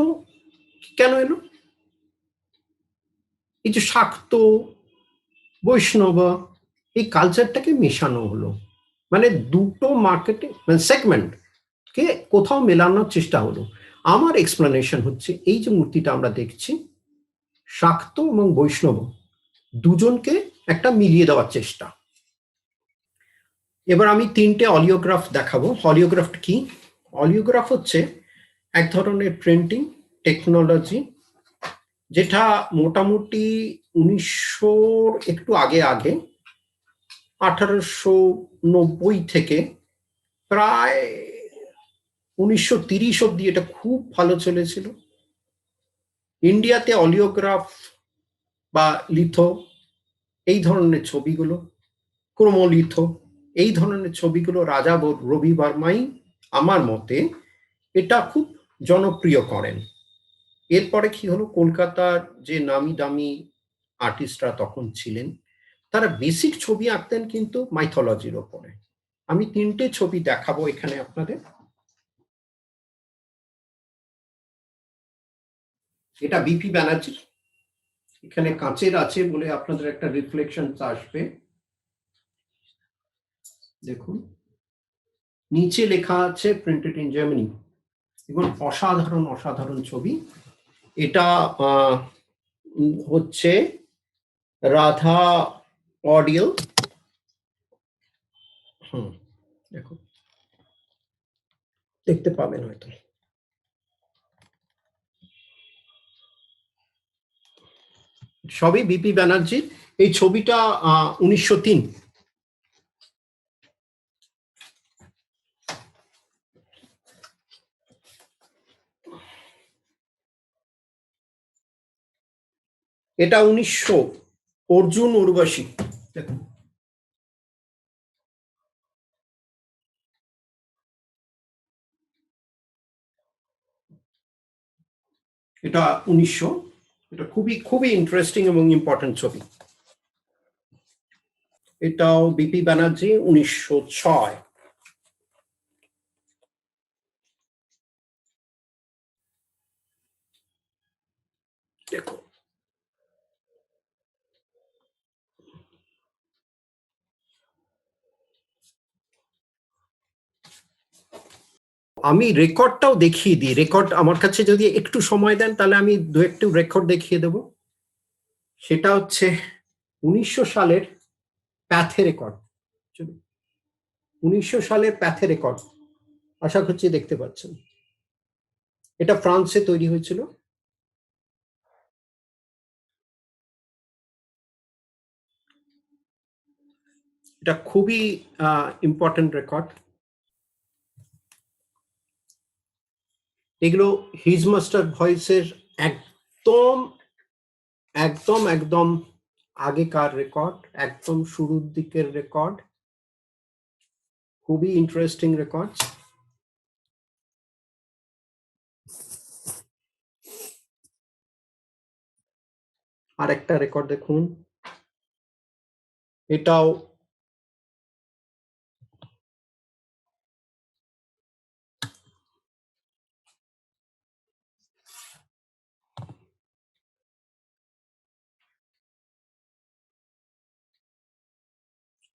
[SPEAKER 2] কেন এলো? এই যে শাক্ত, বৈষ্ণব, এই কালচারটাকে মেশানো হলো, মানে দুটো মার্কেটে সেগমেন্ট কে কোথাও মেলানোর চেষ্টা হলো। আমার এক্সপ্লেনেশন হচ্ছে এই যে মূর্তিটা আমরা দেখছি, শাক্ত এবং বৈষ্ণব দুজনকে একটা মিলিয়ে দেওয়ার চেষ্টা। এবার আমি তিনটে অলিওগ্রাফ দেখাবো। অলিওগ্রাফ কি? অলিওগ্রাফ হচ্ছে এক ধরনের প্রিন্টিং টেকনোলজি, যেটা মোটামুটি 1900 একটু আগে আগে 1890 থেকে প্রায় 1930 অব্দি এটা খুব ভালো চলেছিল। ইন্ডিয়াতে অলিওগ্রাফ বা লিথো, এই ধরনের ছবিগুলো, ক্রোমোলিথো, এই ধরনের ছবিগুলো রাজা রবি বর্মাই আমার মতে এটা খুব জনপ্রিয় করেন। এরপরে কি হলো, কলকাতার যে নামি দামি আর্টিস্টরা তখন ছিলেন, তারা বেসিক ছবি আঁকতেন কিন্তু মাইথোলজির ওপরে। আমি তিনটে ছবি দেখাবো এখানে আপনাদের। এটা বিপি ব্যানার্জি, এখানে কাঁচের আছে বলে আপনাদের একটা রিফ্লেকশন আসবে, দেখুন নিচে লেখা আছে প্রিন্টেড ইন জার্মানি, এবং অসাধারণ অসাধারণ ছবি। এটা হচ্ছে রাধা অডিও, দেখুন দেখতে পাবেন হয়তো। সবই বিপি ব্যানার্জির। এই ছবিটা 1903। এটা 1900, অর্জুন উর্বশী। দেখুন, এটা 1900। এটা খুবই খুবই ইন্টারেস্টিং এবং ইম্পর্টেন্ট ছবি। এটাও বিপি ব্যানার্জি, 1906। দেখো, আমি রেকর্ডটাও দেখিয়ে দিই। রেকর্ড আমার কাছে যদি একটু সময় দেন তাহলে আমি দু একটু রেকর্ড দেখিয়ে দেব। সেটা হচ্ছে 1900 সালের প্যাথে রেকর্ড। 1900 সালের প্যাথে রেকর্ড, আশা করছি দেখতে পাচ্ছেন। এটা ফ্রান্সে তৈরি হয়েছিল। এটা খুবই ইম্পর্টেন্ট রেকর্ড। এগুলো হিজ মাস্টার ভয়েসের একদম একদম একদম আগেকার রেকর্ড, একদম শুরুর দিকের রেকর্ড। খুবই ইন্টারেস্টিং রেকর্ড। আর একটা রেকর্ড দেখুন, এটাও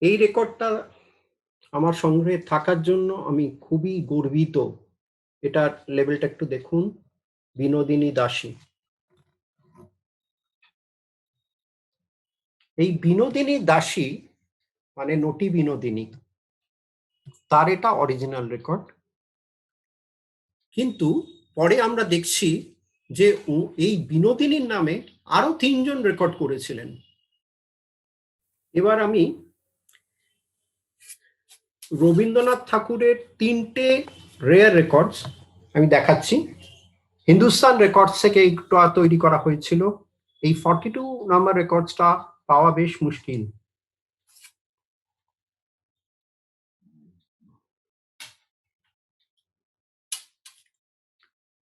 [SPEAKER 2] এই রেকর্ডটা আমার সংগ্রহে থাকার জন্য আমি খুবই গর্বিত। এটার লেভেলটা একটু দেখুন, বিনোদিনী দাসী। এই বিনোদিনী দাসী মানে নটি বিনোদিনী, তার এটা অরিজিনাল রেকর্ড। কিন্তু পরে আমরা দেখছি যে এই বিনোদিনীর নামে আরো 3 জন রেকর্ড করেছিলেন। এবার আমি রবীন্দ্রনাথ ঠাকুরের 3টে রেয়ার রেকর্ডস আমি দেখাচ্ছি। হিন্দুস্তান রেকর্ডস থেকে এইটা তৈরি করা হয়েছিল। এই 42 নাম্বার রেকর্ডসটা পাওয়া বেশ মুশকিল।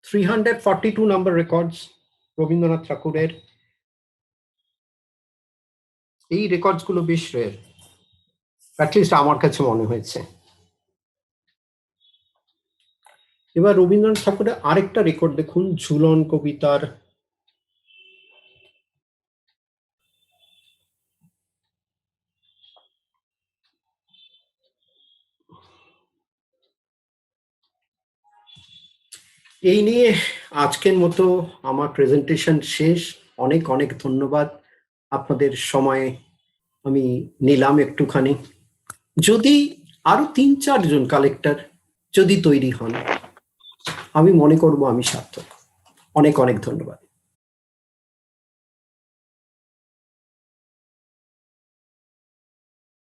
[SPEAKER 2] $342 নাম্বার রেকর্ডস রবীন্দ্রনাথ ঠাকুরের। এই রেকর্ডস গুলো বেশ রেয়ার, অ্যাটলিস্ট আমার কাছে মনে হয়েছে। এবার রবীন্দ্রনাথ ঠাকুরের আরেকটা রেকর্ড দেখুন, ঝুলন কবিতার। এই নিয়ে আজকের মতো আমার প্রেজেন্টেশন শেষ। অনেক অনেক ধন্যবাদ আপনাদের সময়ে আমি নিলাম একটুখানি। যদি আরো 3-4 জন কালেক্টর যদি তৈরি হন, আমি মনে করব আমি সার্থক। অনেক অনেক ধন্যবাদ।